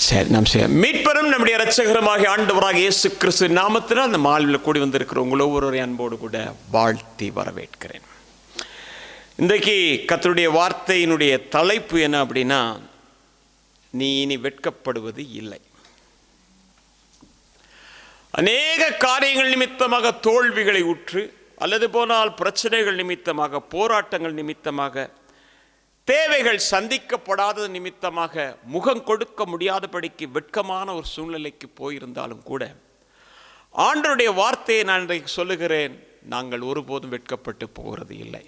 சரி, நாம் மீட்பரும் நம்முடைய இரட்சகருமாகிய ஆண்டவராக இயேசு கிறிஸ்து நாமத்தினால் அந்த மாலையில் கூடி வந்திருக்கிற உங்கள் ஒவ்வொரு அன்போடு கூட வாழ்த்தி வரவேற்கிறேன். இன்றைக்கு கர்த்தருடைய வார்த்தையினுடைய தலைப்பு என்ன அப்படின்னா, நீ இனி வெட்கப்படுவது இல்லை. அநேக காரியங்கள் நிமித்தமாக தோல்விகளை உற்று, அல்லது போனால் பிரச்சனைகள் நிமித்தமாக, போராட்டங்கள் நிமித்தமாக, தேவைகள் சந்திக்கப்படாத நிமித்தமாக முகம் கொடுக்க முடியாதபடிக்கு வெட்கமான ஒரு சூழ்நிலைக்கு போயிருந்தாலும் கூட, ஆண்டவருடைய வார்த்தையை நான் இன்றைக்கு சொல்லுகிறேன், நாங்கள் ஒருபோதும் வெட்கப்பட்டு போகிறது இல்லை.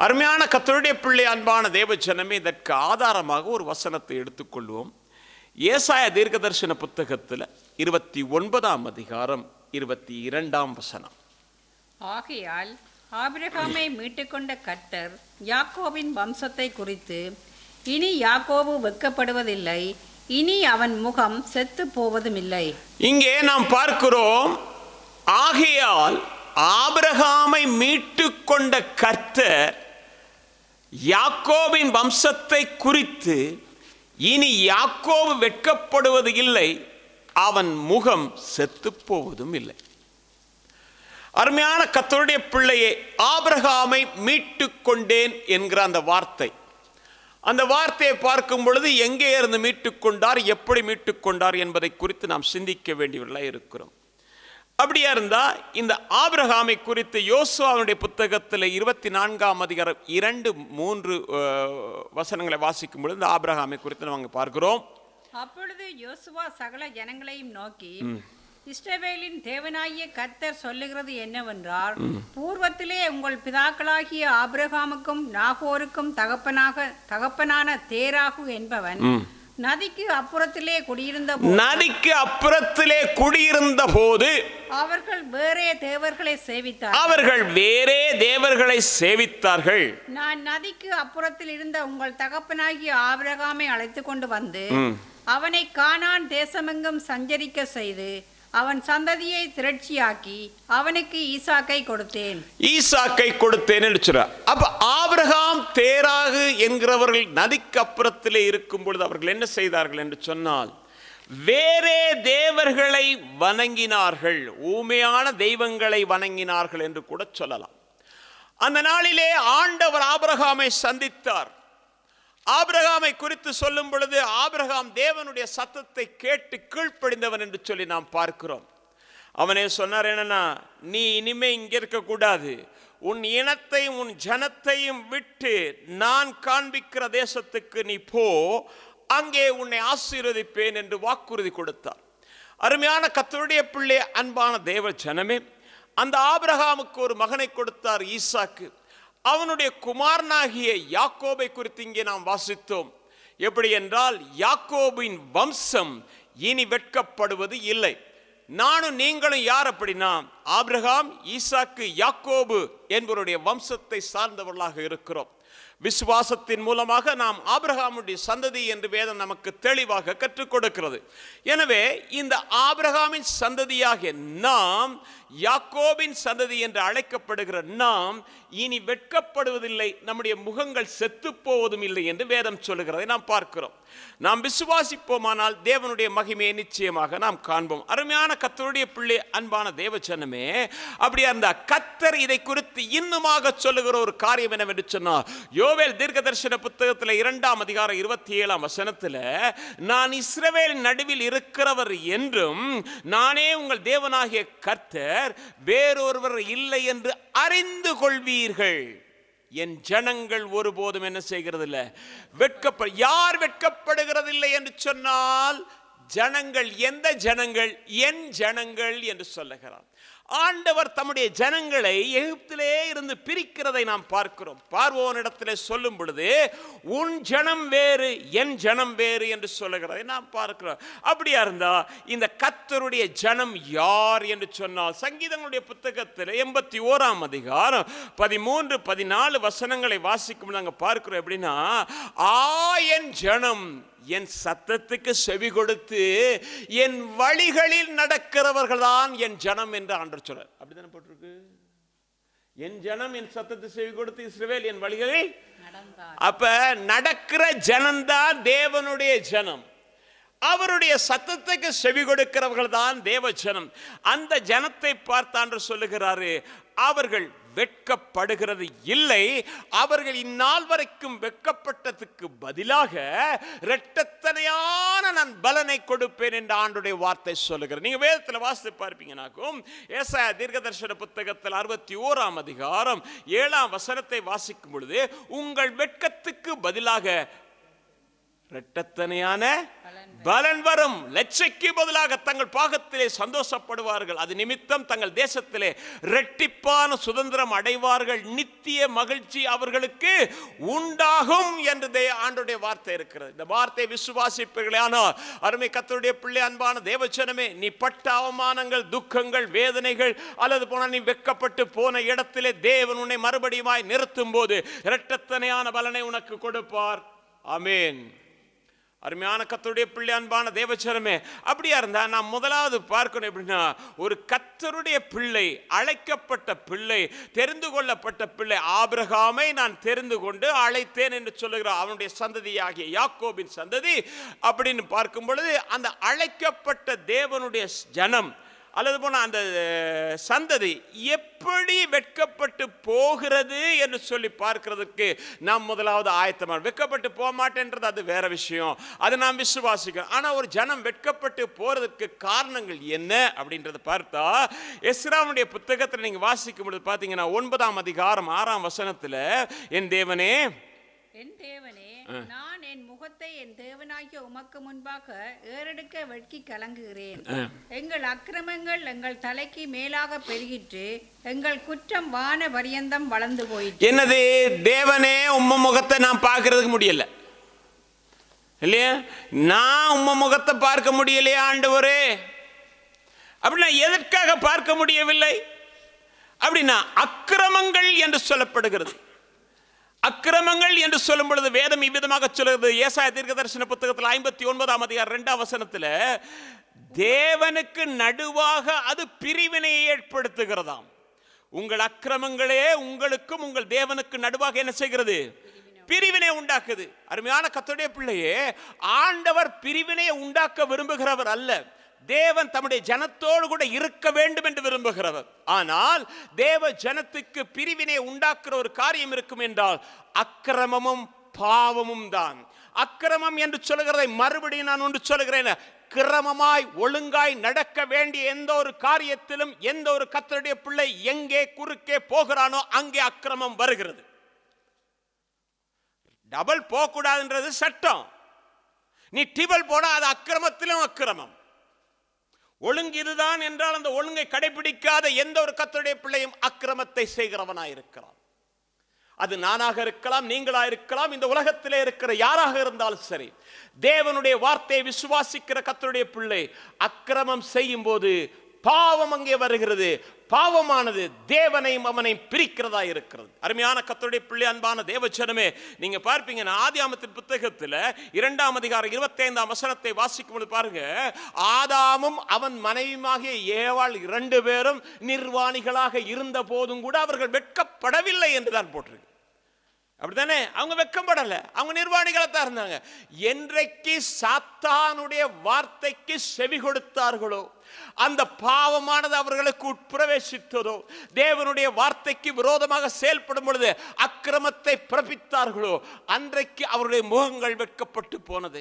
அருமையான கர்த்தருடைய பிள்ளை, அன்பான தேவ ஜனமே, இதற்கு ஆதாரமாக ஒரு வசனத்தை எடுத்துக்கொள்வோம். ஏசாயா தீர்க்கதரிசன புத்தகத்தில் 29ஆம் அதிகாரம் 22ஆம் வசனம். ஆகையால் ஆபிரகாமை மீட்டுக்கொண்ட கர்த்தர் யாக்கோபின் வம்சத்தை குறித்து, இனி யாக்கோபு வெட்கப்படுவதில்லை, இனி அவன் முகம் செத்து போவதுமில்லை. இங்கே நாம் பார்க்கிறோம், ஆகையால் ஆபிரகாமை மீட்டுக்கொண்ட கர்த்தர் யாக்கோபின் வம்சத்தை குறித்து, இனி யாக்கோபு வெட்கப்படுவது இல்லை, அவன் முகம் செத்து போவதும் இல்லை. அருமையான கர்த்தருடைய பிள்ளையே, ஆபிரகாமை மீட்டு கொண்டேன் என்கிற அந்த வார்த்தையை பார்க்கும் பொழுது எங்கே இருந்து மீட்டுக்கொண்டார், எப்படி மீட்டுக்கொண்டார் என்பதை குறித்து நாம் சிந்திக்க வேண்டியவர்களாக இருக்கிறோம். அப்படியா இருந்தா இந்த ஆபிரகாமை குறித்து யோசுவாவுடைய புத்தகத்தில் 24ஆம் அதிகாரம் 2-3 வசனங்களை வாசிக்கும் பொழுது இந்த ஆபிரகாமை குறித்து நாங்கள் பார்க்கிறோம். அப்பொழுது யோசுவா சகல ஜனங்களையும் நோக்கி, இஸ்ரவேலின் தேவனாகிய கர்த்தர் சொல்லுகிறது என்னவென்றால், பூர்வத்திலே உங்கள் பிதாக்களாகிய ஆபிரகாமுக்கும் நாகோருக்கும் தகப்பனான தேராகு என்பவன் நதிக்கு அப்புறத்திலே குடியிருந்த போது அவர்கள் வேறே தேவர்களை சேவித்தார்கள். நான் நதிக்கு அப்புறத்தில் இருந்த உங்கள் தகப்பனாகிய ஆபிரகாமை அழைத்து கொண்டு வந்து அவனை கானான் தேசமெங்கும் சஞ்சரிக்க செய்து அவன் சந்ததியை திரட்சியாக்கி அவனுக்கு ஈசாக்கை கொடுத்தேன் என்று சொல்றார். அப்ப ஆபிரகாம் தேராகு என்கிறவர்கள் நதிக்கு அப்புறத்திலே இருக்கும் பொழுது அவர்கள் என்ன செய்தார்கள் என்று சொன்னால், வேறே தேவர்களை வணங்கினார்கள், ஊமையான தெய்வங்களை வணங்கினார்கள் என்று கூட சொல்லலாம். அந்த நாளிலே ஆண்டவர் ஆபிரகாமை சந்தித்தார். ஆபிரகாமை குறித்து சொல்லும் பொழுது, ஆபிரகாம் தேவனுடைய சத்தத்தை கேட்டு கீழ்ப்படிந்தவன் என்று சொல்லி நாம் பார்க்கிறோம். அவனே சொன்னார், என்னன்னா, நீ இனிமே இங்க இருக்க கூடாது, உன் இனத்தையும் உன் ஜனத்தையும் விட்டு நான் காண்பிக்கிற தேசத்துக்கு நீ போ, அங்கே உன்னை ஆசீர்வதிப்பேன் என்று வாக்குறுதி கொடுத்தார். அருமையான கர்த்தருடைய பிள்ளை, அன்பான தேவ ஜனமே, அந்த ஆபிரகாமுக்கு ஒரு மகனை கொடுத்தார், ஈசாக்கு. அவனுடைய குமாரனாகிய யாக்கோபை குறித்து இங்கே நாம் வாசித்தோம். எப்படி என்றால், யாக்கோபின் வம்சம் இனி வெட்கப்படுவது இல்லை. நானும் நீங்களும் யார் அப்படின்னா, ஆபிரகாம், ஈசாக்கு, யாக்கோபு என்பவருடைய வம்சத்தை சார்ந்தவர்களாக இருக்கிறோம். விசுவாசத்தின் மூலமாக நாம் ஆபிரகாமுடைய சந்ததி என்று வேதம் நமக்கு தெளிவாக கற்றுக் கொடுக்கிறது. எனவே இந்த ஆபிரகாமின் சந்ததியாகிய நாம், யாக்கோபின் சந்ததி என்று அழைக்கப்படுகிற நாம் இனி வெட்கப்படுவதில்லை, நம்முடைய முகங்கள் செத்து போவதும் இல்லை என்று வேதம் சொல்லுகிறதை நாம் பார்க்கிறோம். நாம் விசுவாசிப்போமானால் தேவனுடைய மகிமையை நிச்சயமாக நாம் காண்போம். அருமையான கர்த்தருடைய பிள்ளை, அன்பான தேவ ஜனமே, அப்படியே அந்த கர்த்தர் இதை குறித்து இன்னுமாக சொல்லுகிற ஒரு காரியம் என்னவென்று சொன்னால், யோவேல் தீர்க்கதரிசன புத்தகத்தில் 2ஆம் அதிகாரம் 27ஆம் வசனத்தில், நான் இஸ்ரவேலின் நடுவில் இருக்கிறவர் என்றும் நானே உங்கள் தேவனாகிய கர்த்தர், வேறொருவர் இல்லை என்று அறிந்து கொள்வீர்கள். என் ஜனங்கள் ஒருபோதும் என்ன செய்கிறது இல்லை, யார் வெட்கப்படுகிறது இல்லை என்று சொன்னால், ஜனங்கள். எந்த ஜனங்கள்? என் ஜனங்கள் என்று சொல்லுகிறார். ஆண்டவர் தம்முடைய ஜனங்களை எகிப்திலே இருந்து பிரிக்கிறதை நாம் பார்க்கிறோம். பார்வோனிடத்திலே சொல்லும் பொழுது, உன் ஜனம் வேறு, என் ஜனம் வேறு என்று சொல்லுகிறதை நாம் பார்க்கிறோம். அப்படியா இருந்தா இந்த கர்த்தருடைய ஜனம் யார் என்று சொன்னால், சங்கீதங்களுடைய புத்தகத்தில் 81ஆம் அதிகாரம் 13-14 வசனங்களை வாசிக்கும் நாங்கள் பார்க்கிறோம். எப்படின்னா, என் ஜனம் என் சத்தத்துக்கு செவி கொடுத்து என் வழிகளில் நடக்கிறவர்கள் தான் என் ஜனம் என்று ஆண்டவர் சொல்றார். அப்படிதானே போட்டிருக்கு. என் ஜனம் என் சத்தத்தை செவி கொடுத்து இஸ்ரவேல் என் வழிகளில். அப்ப நடக்கிற ஜனம்தான் தேவனுடைய ஜனம். அவருடைய சத்தத்துக்கு செவி கொடுக்கிறவர்கள் தான் தேவ ஜனம். அந்த ஜனத்தை பார்த்தான்று சொல்லுகிறாரு, அவர்கள் வெட்கப்படுகிறது இல்லை, அவர்கள் இந்நாள் வரைக்கும் வெட்கப்பட்டதுக்கு பதிலாக இரட்டத்தனையான நான் பலனை கொடுப்பேன் என்று ஆண்டுடைய வார்த்தை சொல்லுகிறது. நீங்க வேதத்தில் வாசித்து பார்ப்பீங்கன்னாக்கும் ஏசாயா தீர்க்கதரிசன புத்தகத்தில் 61ஆம் அதிகாரம் 7ஆம் வசனத்தை வாசிக்கும் பொழுது, உங்கள் வெட்கத்துக்கு பதிலாக இரட்டத்தனையான பலன் வரும், லட்சைக்கு பதிலாக தங்கள் பாகத்திலே சந்தோஷப்படுவார்கள், அது நிமித்தம் தங்கள் தேசத்திலே இரட்டிப்பான சுதந்திரம் அடைவார்கள், நித்திய மகிழ்ச்சி அவர்களுக்கு உண்டாகும் என்று ஆண்டுடைய வார்த்தை இருக்கிறது. இந்த வார்த்தை விசுவாசிப்பீர்களே ஆனால் அருமை கர்த்தருடைய பிள்ளை, அன்பான தேவஜனமே, நீ பட்ட அவமானங்கள், துக்கங்கள், வேதனைகள் அல்லது போன நீ வெட்கப்பட்டு போன இடத்திலே தேவன் உன்னை மறுபடியுமாய் நிறுத்தும் போது இரட்டத்தனையான பலனை உனக்கு கொடுப்பார். ஆமென். அருமையான கர்த்தருடைய பிள்ளை, அன்பான தேவச்சரமே, அப்படியா இருந்தா நாம் முதலாவது பார்க்கணும் எப்படின்னா, ஒரு கர்த்தருடைய பிள்ளை, அழைக்கப்பட்ட பிள்ளை, தெரிந்து கொள்ளப்பட்ட பிள்ளை. ஆபிரகாமை நான் தெரிந்து கொண்டு அழைத்தேன் என்று சொல்லுகிறார், அவனுடைய சந்ததியாகிய யாக்கோபின் சந்ததி அப்படின்னு பார்க்கும் பொழுது, அந்த அழைக்கப்பட்ட தேவனுடைய ஜனம் அல்லது போன அந்த சந்ததி எப்படி வெட்கப்பட்டு போகிறது என்று சொல்லி பார்க்கிறதுக்கு நாம் முதலாவது ஆயத்தமாக. வெட்கப்பட்டு போக மாட்டேன்றது அது வேற விஷயம், அது நாம் விசுவாசிக்கிறோம். ஆனால் ஒரு ஜனம் வெட்கப்பட்டு போறதுக்கு காரணங்கள் என்ன அப்படின்றத பார்த்தா, எஸ்ராவுடைய புத்தகத்தில் நீங்க வாசிக்கும் பொழுது பார்த்தீங்கன்னா 9ஆம் அதிகாரம் 6ஆம் வசனத்தில், என் தேவனே, நான் என் முகத்தை என் தேவனாகிய உமக்கு முன்பாக ஏறெடுக்க வெட்கி கலங்குகிறேன். எங்கள் அக்கிரமங்கள் எங்கள் தலைக்கு மேலாக பெருகிட்டு, எங்கள் குற்றம் வான பரியந்தம் வளர்ந்து போயிட்டு. என்னது, தேவனே உம்ம முகத்தை நான் பார்க்கறதுக்கு முடியல இல்லையா, நான் உம்ம முகத்தை பார்க்க முடியலையா ஆண்டவரே அப்படின்னா எதற்காக பார்க்க முடியவில்லை அப்படின்னா, அக்கிரமங்கள் என்று சொல்லப்படுகிறது. அக்கிரமங்கள் என்று சொல்லும் பொழுது வேதம் இவ்விதமாக சொல்கிறது. ஏசாயா தீர்க்கதரிசன புத்தகத்தில் 59ஆம் அதிகாரம் 2ஆம் வசனத்தில், தேவனுக்கு நடுவாக அது பிரிவினையை ஏற்படுத்துகிறதாம். உங்கள் அக்கிரமங்களே உங்களுக்கும் உங்கள் தேவனுக்கு நடுவாக என்ன செய்கிறது, பிரிவினை உண்டாக்குது. அருமையான கர்த்தருடைய பிள்ளையே, ஆண்டவர் பிரிவினையை உண்டாக்க விரும்புகிறவர் அல்ல, தேவன் தம்முடைய ஜனத்தோடு கூட இருக்க வேண்டும் என்று விரும்புகிறவர். ஆனால் தேவ ஜனத்துக்கு பிரிவினை உண்டாக்குற ஒரு காரியம் இருக்கும் என்றால் அக்கிரமமும் பாவமும் தான். அக்கிரமம் என்று சொல்லுகிறதை மறுபடியும் நான் ஒன்று சொல்லுகிறேன், கிரமமாய் ஒழுங்காய் நடக்க வேண்டிய எந்த ஒரு காரியத்திலும் எந்த ஒரு கர்த்தருடைய பிள்ளை எங்கே குறுக்கே போகிறானோ அங்கே அக்கிரமம் வருகிறது. டபுள் போக கூடாதுன்றது சட்டம், நீ டிபல் போனா அது அக்கிரமத்திலும் அக்கிரமம். ஒழுங்கு இதுதான் என்றால் அந்த ஒழுங்கை கடைபிடிக்காத எந்த ஒரு கர்த்தருடைய பிள்ளையும் அக்கிரமத்தை செய்கிறவனாயிருக்கிறான். அது நானாக இருக்கலாம், நீங்களா இருக்கலாம், இந்த உலகத்திலே இருக்கிற யாராக இருந்தாலும் சரி, தேவனுடைய வார்த்தையை விசுவாசிக்கிற கர்த்தருடைய பிள்ளை அக்கிரமம் செய்யும் போது பாவம் அங்கே வருகிறது. பாவமானது தேவனையும் அவனையும் பிரிக்கிறதா இருக்கிறது. அருமையான கர்த்தருடைய பிள்ளை, அன்பான தேவஜனமே, நீங்க பார்ப்பீங்க ஆதியாகமத்தின் புத்தகத்தில் 2ஆம் அதிகாரம் 25ஆம் வசனத்தை வாசிக்கும் பொழுது பாருங்க, ஆதாமும் அவன் மனைவியுமாகிய ஏவாள் 2 பேரும் நிர்வாணிகளாக இருந்த போதும் கூட அவர்கள் வெட்கப்படவில்லை என்றுதான் போட்டிருக்கு. அப்படித்தானே, அவங்க வெட்கப்படல, அவங்க நிர்வாணிகளா தான் இருந்தாங்க. என்றைக்கு சாத்தானுடைய வார்த்தைக்கு செவி கொடுத்தார்களோ, அந்த பாவமானது அவர்களுக்கு உட்பிரவேசித்ததோ, தேவனுடைய வார்த்தைக்கு விரோதமாக செயல்படும் பொழுது அக்கிரமத்தை பிறப்பித்தார்களோ, அன்றைக்கு அவருடைய முகங்கள் வெட்கப்பட்டு போனது,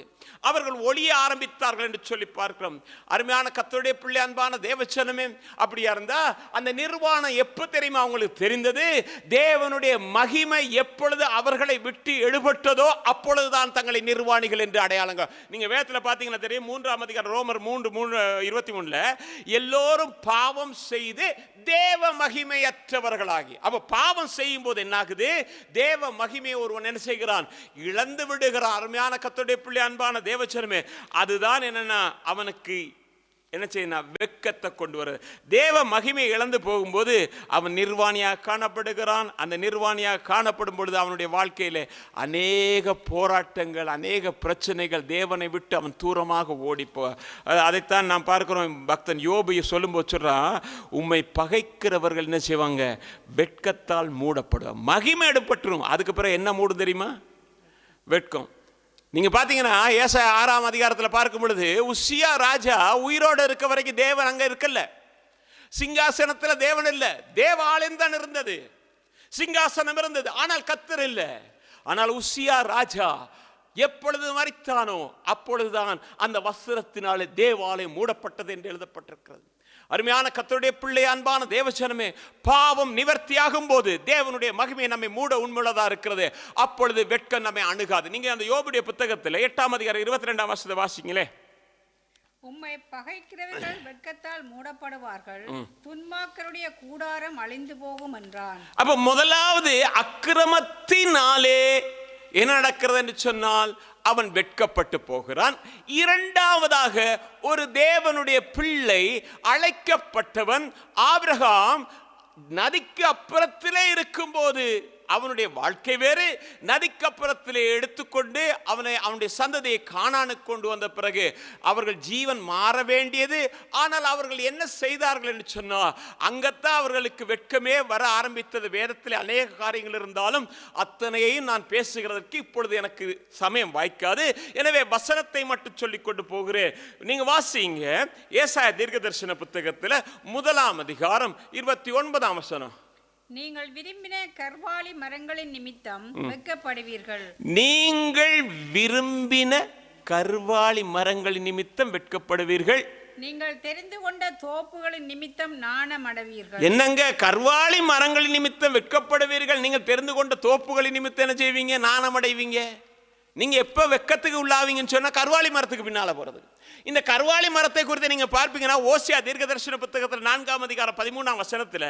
அவர்கள் ஒளிய ஆரம்பித்தார்கள் என்று சொல்லி பார்க்கிறோம். அருமையான கர்த்தருடைய பிள்ளை, அன்பான தேவச்சனமே, அப்படியா இருந்தா அந்த நிர்வாணம் எப்ப தெரியுமா அவங்களுக்கு தெரிந்தது? தேவனுடைய மகிமை எப்பொழுது அவர்களை விட்டு எடுபட்டதோ அப்பொழுதுதான் தங்களை நிர்வாணிகள் என்று அடையாளங்கள். நீங்க வேதத்தில் பார்த்தீங்கன்னா தெரியும், 3ஆம் அதிகாரம் ரோமர் 3:23 எல்லோரும் பாவம் செய்து தேவ மகிமையற்றவர்களாகி. அப்ப பாவம் செய்யும் போது என்ன ஆகுது? தேவ மகிமையை ஒருவன் என்ன செய்கிறான்? இழந்து விடுகிறான். அருமையான கர்த்தருடைய பிள்ளை, அன்பான தேவச்சனமே, அதுதான் என்னன்னா அவனுக்கு என்ன செய்யணும்? வெட்கத்தை கொண்டு வர. தேவ மகிமையை இழந்து போகும்போது அவன் நிர்வாணியாக காணப்படுகிறான். அந்த நிர்வாணியாக காணப்படும் பொழுது அவனுடைய வாழ்க்கையில அநேக போராட்டங்கள், அநேக பிரச்சனைகள், தேவனை விட்டு அவன் தூரமாக ஓடிப்போ. அதைத்தான் நாம் பார்க்கிறோம். பக்தன் யோபு சொல்லும்போது சொல்றான், உம்மை பகைக்கிறவர்கள் என்ன செய்வாங்க? வெட்கத்தால் மூடப்படுவாங்க. மகிமை எடுப்பட்டுரும், அதுக்கு பிறகு என்ன மூடும் தெரியுமா? வெட்கம். நீங்க பாத்தீங்கன்னா ஏசாயா 6ஆம் அதிகாரத்தில் பார்க்கும் பொழுது உசியா ராஜா உயிரோடு இருக்க வரைக்கும் தேவன் அங்க இருக்கல. சிங்காசனத்தில் தேவன் இல்ல, தேவாலயம் தான் இருந்தது, சிங்காசனம் இருந்தது, ஆனால் கர்த்தர் இல்லை. ஆனால் உசியா ராஜா எப்பொழுது மரித்தானோ அப்பொழுதுதான் அந்த வஸ்திரத்தினாலே தேவாலயம் மூடப்பட்டது என்று எழுதப்பட்டிருக்கிறது. அருமையான கர்த்தருடைய பிள்ளை, அன்பான தேவஜனமே, பாவம் நிவர்த்தியாகும் போது தேவனுடைய மகிமை நம்மை மூட உண்மையுள்ளதா இருக்கிறது. அப்பொழுது வெட்கம் நம்மை அணுகாது. நீங்க அந்த யோபுடைய புத்தகத்தில் 8ஆம் அதிகாரம் 22ஆம் வசனத்தை வாசிங்களே. உம்மை பகைக்கிறவர்கள் வெட்கத்தால் மூடப்படுவார்கள், துன்மார்க்கருடைய கூடாரம் அழிந்து போகும் என்றான். அப்ப முதலாவது அக்கிரமத்தினாலே என்ன நடக்கிறது என்று சொன்னால் அவன் வெட்கப்பட்டு போகிறான். இரண்டாவதாக ஒரு தேவனுடைய பிள்ளை அழைக்கப்பட்டவன் ஆபிரகாம் நதிக்கு அப்புறத்திலே இருக்கும்போது அவனுடைய வாழ்க்கை வேறு, நதிக்கு அப்புறத்திலே எடுத்துக்கொண்டு அவனுடைய சந்ததியை கானானுக்கு கொண்டு வந்த பிறகு அவர்கள் ஜீவன் மாற வேண்டியது. ஆனால் அவர்கள் என்ன செய்தார்கள் என்று சொன்னால் அங்கத்தான் அவர்களுக்கு வெட்கமே வர ஆரம்பித்தது. வேதத்தில் அநேக காரியங்கள் இருந்தாலும் அத்தனையையும் நான் பேசுகிறதற்கு இப்பொழுது எனக்கு சமயம் வாய்க்காது. எனவே வசனத்தை மட்டும் சொல்லிக் கொண்டு போகிறேன். நீங்க வாசிங்க ஏசாயா தீர்க்கதரிசன புத்தகத்தில் 1ஆம் அதிகாரம் 29ஆம் வசனம். நீங்கள் விரும்பின கர்வாலி மரங்களின் நிமித்தம் வெட்கப்படுவீர்கள். நீங்கள் விரும்பின கர்வாலி மரங்களின் நிமித்தம் வெட்கப்படுவீர்கள். நீங்கள் தெரிந்து கொண்ட தோப்புகளின் நிமித்தம் நாணம் அடைவீர்கள். என்னங்க கர்வாலி மரங்களின் நிமித்தம் வெட்கப்படுவீர்கள்? நீங்கள் தெரிந்து கொண்ட தோப்புகளின் நிமித்தம் என்ன செய்வீங்க? நாணம் அடைவீங்க. நீங்க எப்ப வெட்கத்துக்கு உள்ளாவீங்கன்னு சொன்னா கர்வாலி மரத்துக்கு பின்னால போறது. இந்த கர்வாலி மரத்தை குறித்து நீங்க பார்ப்பீங்கன்னா ஓசியா தீர்க்கதரிசன புத்தகத்தில் 4ஆம் அதிகாரம் 13ஆம் வசனத்தில்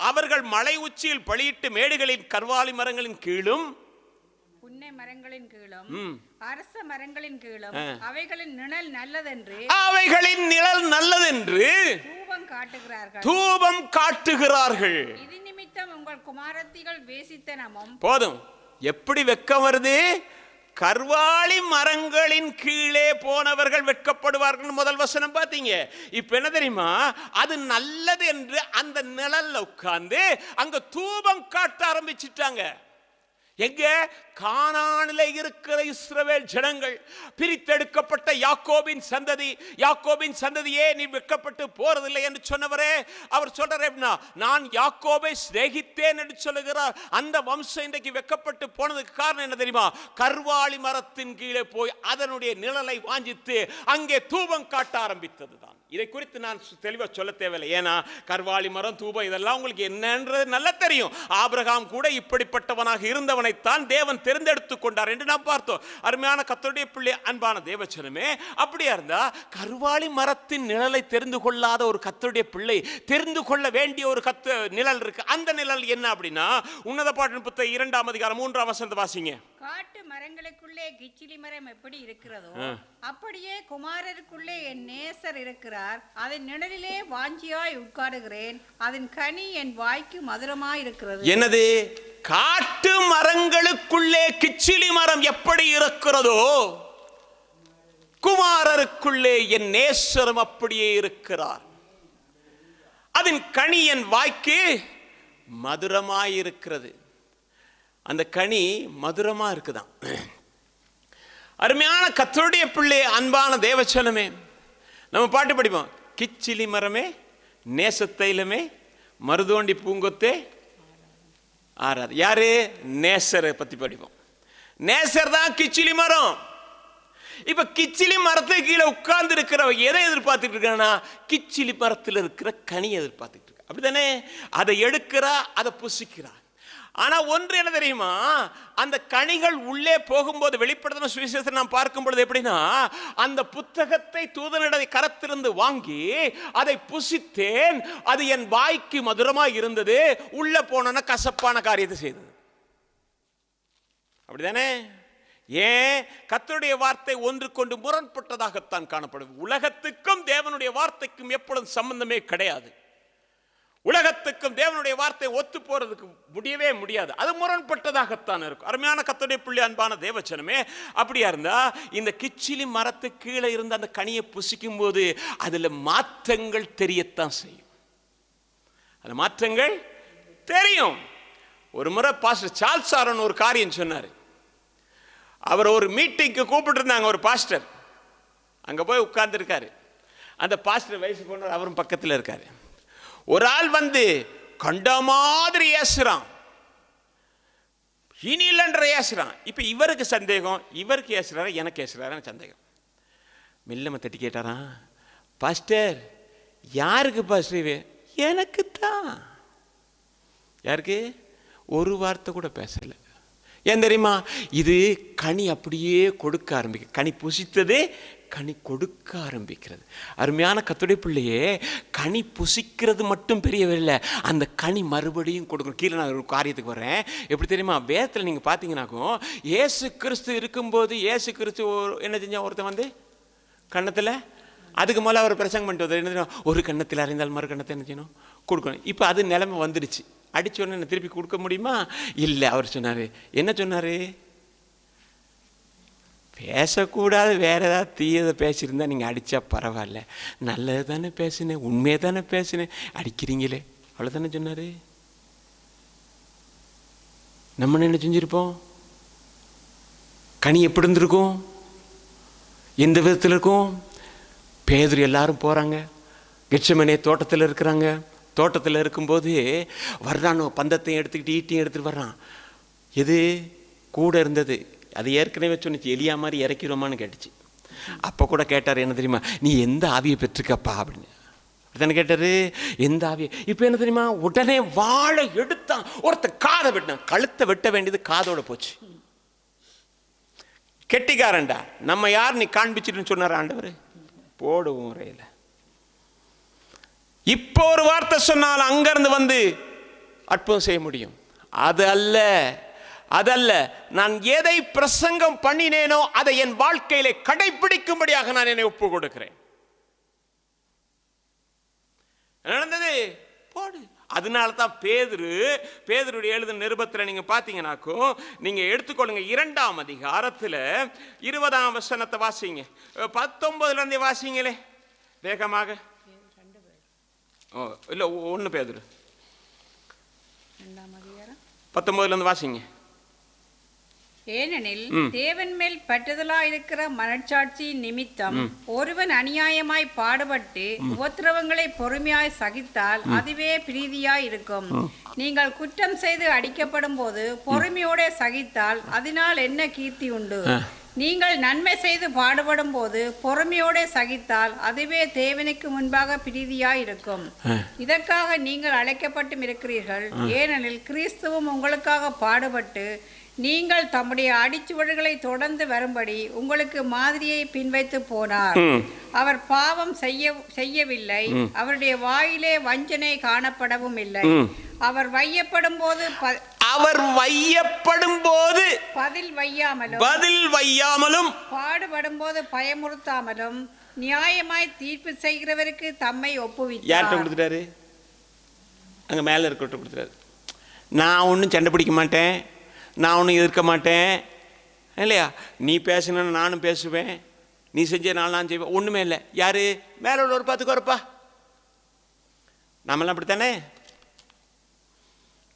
அவர்கள் மலை உச்சியில் பலியிட்டு மேடுகளின் கர்வாலி மரங்களின் கீழும் புன்னை மரங்களின் கீழும் அரச மரங்களின் கீழும் அவைகளின் நிழல் நல்லதென்று தூபம் காட்டுகிறார்கள். இது நிமித்தம் உங்கள் குமாரத்திகள் வேசித்தனமும். போதும். எப்படி வெட்கம் வருது? கர்வாலி மரங்களின் கீழே போனவர்கள் வெட்கப்படுவார்கள். முதல் வசனம் பார்த்தீங்க. இப்ப என்ன தெரியுமா? அது நல்லது என்று அந்த நிழல்ல உட்கார்ந்து அங்க தூபம் காட்ட ஆரம்பிச்சிட்டாங்க. எங்க? கானானிலே இருக்கிற இஸ்ரவேல் ஜனங்கள், பிரித்தெடுக்கப்பட்ட யாக்கோபின் சந்ததி. யாக்கோபின் சந்ததியே நீ வெட்கப்பட்டு போறதில்லை என்று சொன்னவரே அவர் சொல்றார், நான் யாக்கோபை சிநேகித்தேன் என்று சொல்லுகிறார். அந்த வம்சம் இன்றைக்கு வெட்கப்பட்டு போனதுக்கு காரணம் என்ன தெரியுமா? கர்வாலி மரத்தின் கீழே போய் அதனுடைய நிழலை வாஞ்சித்து அங்கே தூபம் காட்ட ஆரம்பித்தது தான். இதை குறித்து நான் தெளிவாக சொல்ல தேவையில்லை. ஏன்னா கர்வாலி மரம், தூபம் இதெல்லாம் உங்களுக்கு என்னன்றது நல்லா தெரியும். ஆபிரகாம் கூட இப்படிப்பட்டவனாக இருந்தவனைத்தான் தேவன் தேர்ந்தெடுத்துக் கொண்டார் என்று நாம் பார்த்தோம். அருமையான கர்த்தருடைய பிள்ளை, அன்பான தேவச்சனமே, அப்படியா இருந்தா கர்வாலி மரத்தின் நிழலை தெரிந்து கொள்ளாத ஒரு கர்த்தருடைய பிள்ளை தெரிந்து கொள்ள வேண்டிய ஒரு நிழல் இருக்கு. அந்த நிழல் என்ன அப்படின்னா உன்னத பாட்டின் புத்தகம் 2ஆம் அதிகாரம் 3ஆம் வசனத்தை வாசிங்க. காட்டு மரங்களுக்குள்ளே கிச்சிலி மரம் எப்படி இருக்கிறதோ அப்படியே குமாரருக்குள்ளே என் நேசர் இருக்கிறார். அதன் நிழலிலே வாஞ்சியாய் உட்காருகிறேன். அதன் கனி என் வாய்க்கு மதுரமாய் இருக்கிறது. என்னது? காட்டு மரங்களுக்குள்ளே கிச்சிலி மரம் எப்படி இருக்கிறதோ குமாரருக்குள்ளே என் நேசரும் அப்படியே இருக்கிறார். அதன் கனி என் வாய்க்கு மதுரமாய் இருக்கிறது. அந்த கனி மதுரமா இருக்குதான். அருமையான கர்த்தருடைய பிள்ளை, அன்பான தேவச்சனமே, நம்ம பாட்டு படிப்போம். கிச்சிலி மரமே, நேசத்தைலமே, மருதோண்டி பூங்கொத்தே ஆறாது. யாரு? நேசரை பத்தி படிப்போம். நேசர் தான் கிச்சிலி மரம். இப்ப கிச்சிலி மரத்தை கீழே உட்கார்ந்து இருக்கிறவ எதை எதிர்பார்த்துட்டு இருக்கானா? கிச்சிலி மரத்தில் இருக்கிற கனி எதிர்பார்த்துட்டு இருக்க. அப்படித்தானே? அதை எடுக்கிறா, அதை புசிக்கிறா. ஆனா ஒன்று என்ன தெரியுமா? அந்த கனிகள் உள்ளே போகும்போது, வெளிப்படுத்தின சுவிசேஷத்தை நாம் பார்க்கும் பொழுது எப்படின்னா, அந்த புத்தகத்தை தூதனுடைய கரத்திலிருந்து வாங்கி அதை புசித்தேன், அது என் வாய்க்கு மதுரமாய் இருந்தது, உள்ள போன கசப்பான காரியத்தை செய்தது. அப்படிதானே? ஏன்? கர்த்தருடைய வார்த்தை ஒன்று கொண்டு முரண்பட்டதாகத்தான் காணப்படுது. உலகத்துக்கும் தேவனுடைய வார்த்தைக்கும் எப்பொழுதும் சம்பந்தமே கிடையாது. உலகத்துக்கும் தேவனுடைய வார்த்தை ஒத்து போறதுக்கு முடியவே முடியாது. அது முரண்பட்டதாகத்தான் இருக்கும். அருமையான கர்த்தருடைய பிள்ளை, அன்பான தேவச்சனமே, அப்படியா இருந்தா இந்த கிச்சிலி மரத்து கீழே இருந்த அந்த கனியை புசிக்கும் போது அதுல மாற்றங்கள் தெரியத்தான் செய்யும். அந்த மாற்றங்கள் தெரியும். ஒரு முறை பாஸ்டர் சார்ல்ஸ் ஆரோன் ஒரு காரியம் சொன்னார். அவர் ஒரு மீட்டிங்க்கு கூப்பிட்டு இருந்தாங்க, ஒரு பாஸ்டர் அங்கே போய் உட்கார்ந்துருக்காரு. அந்த பாஸ்டர் வயசு போனார், அவரும் பக்கத்தில் இருக்காரு. ஒரு ஆள் வந்து கண்ட மாதிரி ஏசுறான், இனிலன்ற ஏசுறான். இப்போ இவருக்கு சந்தேகம், இவருக்கு ஏசுறாரு எனக்கு ஏசுறாரு சந்தேகம். மெல்லம தட்டி கேட்டாராம், பாஸ்டர் யாருக்கு பாஸ்டர்? எனக்கு தான். யாருக்கு? ஒரு வார்த்தை கூட பேசல. ஏன் தெரியுமா? இது கனி அப்படியே கொடுக்க ஆரம்பிக்க, கனி புசித்ததே கனி கொடுக்க ஆரம்பிக்கிறது. அருமையான கர்த்தருடைய பிள்ளையே, கனி புசிக்கிறது மட்டும் பெரியவில்லை, அந்த கனி மறுபடியும் கொடுக்கணும். கீழே நான் ஒரு காரியத்துக்கு வரேன். எப்படி தெரியுமா? வேதத்தில் நீங்கள் பார்த்தீங்கன்னாக்கும், இயேசு கிறிஸ்து இருக்கும்போது இயேசு கிறிஸ்து என்ன செஞ்சா? ஒருத்தன் வந்து கன்னத்தில், அதுக்கு மேலே அவர் பிரசங்கம் பண்ணிட்டு வந்தார். என்ன தெரியும்? ஒரு கன்னத்தில் அறிந்தால் மறு கன்னத்தை என்ன செய்யணும்? கொடுக்கணும். இப்போ அது நிலைமை வந்துடுச்சு. அடிச்ச உடனே என்ன திருப்பி கொடுக்க முடியுமா? இல்லை. அவர் சொன்னார், என்ன சொன்னார்? பேசக்கூடாது, வேற ஏதாவது தீயதை பேசியிருந்தா நீங்கள் அடித்தா பரவாயில்ல, நல்லது தானே பேசினேன், உண்மையை தானே பேசினேன், அடிக்கிறீங்களே, அவ்வளோதானே சொன்னார். நம்ம என்ன செஞ்சுருப்போம்? கனி எப்படி இருந்திருக்கும்? எந்த விதத்தில் இருக்கும்? பேதுரு எல்லாரும் போகிறாங்க, கெத்செமனே தோட்டத்தில் இருக்கிறாங்க. தோட்டத்தில் இருக்கும்போது வர்றான், பந்தத்தையும் எடுத்துக்கிட்டு ஈட்டியும் எடுத்துகிட்டு வர்றான். எது கூட இருந்தது? அது ஏற்கனவே சொன்னிச்சு, எலியா மாதிரி இறக்கிடுவோமான்னு கேட்டுச்சு. அப்போ கூட கேட்டார், என்ன தெரியுமா? நீ எந்த ஆவியை பெற்றுக்கப்பா அப்படின்னு. அப்படித்தானே கேட்டார், எந்த ஆவியை? இப்போ என்ன தெரியுமா? உடனே வாழை எடுத்தான், ஒருத்தர் காதை வெட்டினான். கழுத்தை வெட்ட வேண்டியது காதோட போச்சு. கெட்டிக்காரன்டா, நம்ம யார் நீ காண்பிச்சுட்டுன்னு சொன்னார் ஆண்டவர். போடுவோம் முறையில். இப்போ ஒரு வார்த்தை சொன்னால் அங்கிருந்து வந்து அற்புதம் செய்ய முடியும். அது அல்ல, அதல்ல. நான் எதை பிரசங்கம் பண்ணினேனோ அதை என் வாழ்க்கையிலே கடைபிடிக்கும்படியாக நான் என்னை ஒப்பு கொடுக்கிறேன். நடந்தது போடு. அதனால தான் பேதுருடைய எழுதின நிருபத்தில் நீங்க பாத்தீங்கன்னாக்கும், நீங்க எடுத்துக்கொள்ளுங்க 2ஆம் அதிகாரத்தில் 20ஆம் வசனத்தை வாசிங்க, 19 இருந்து வாசிங்களே வேகமாக. இல்ல 1 பேதுரு 19 இருந்து வாசிங்க. ஏனெனில் தேவன் மேல் பற்றுதலாயிருக்கிற மனச்சாட்சி நிமித்தம் ஒருவன் அநியாயமாய் பாடுபட்டு உபத்திரவங்களை பொறுமையாய் சகித்தால் அதுவே பிரீதியாய் இருக்கும். நீங்கள் குற்றம் செய்து அடிக்கப்படும் போது பொறுமையோட சகித்தால் அதனால் என்ன கீர்த்தி உண்டு? நீங்கள் நன்மை செய்து பாடுபடும் போது பொறுமையோட சகித்தால் அதுவே தேவனுக்கு முன்பாக பிரீதியாய் இருக்கும். இதற்காக நீங்கள் அழைக்கப்பட்டும் இருக்கிறீர்கள். ஏனெனில் கிறிஸ்துவும் உங்களுக்காக பாடுபட்டு நீங்கள் தம்முடைய அடிச்சுவடுகளை தொடர்ந்து வரும்படி உங்களுக்கு மாதிரியை பின்வைத்து போனார். அவர் பாவம் செய்யவில்லை, அவருடைய வாயிலே வஞ்சனை காணப்படவும் இல்லை. அவர் வையப்படும் போது பதில் வையாமலும் பாடுபடும் போது பயமுறுத்தாமலும் நியாயமாய் தீர்ப்பு செய்கிறவருக்கு தம்மை ஒப்புவித்தார். அங்க மேல இருக்கட்டும் கொடுத்துறாரு. நான் ஒன்றும் சண்டை பிடிக்க மாட்டேன், நான் ஒன்றும் எதிர்க்க மாட்டேன் இல்லையா? நீ பேசணுன்னு நானும் பேசுவேன், நீ செஞ்ச நான் செய்வேன், ஒன்றுமே இல்லை. யாரு? மேலே உள்ள ஒரு பார்த்துக்கோரப்பா. நம்மெல்லாம் அப்படித்தானே?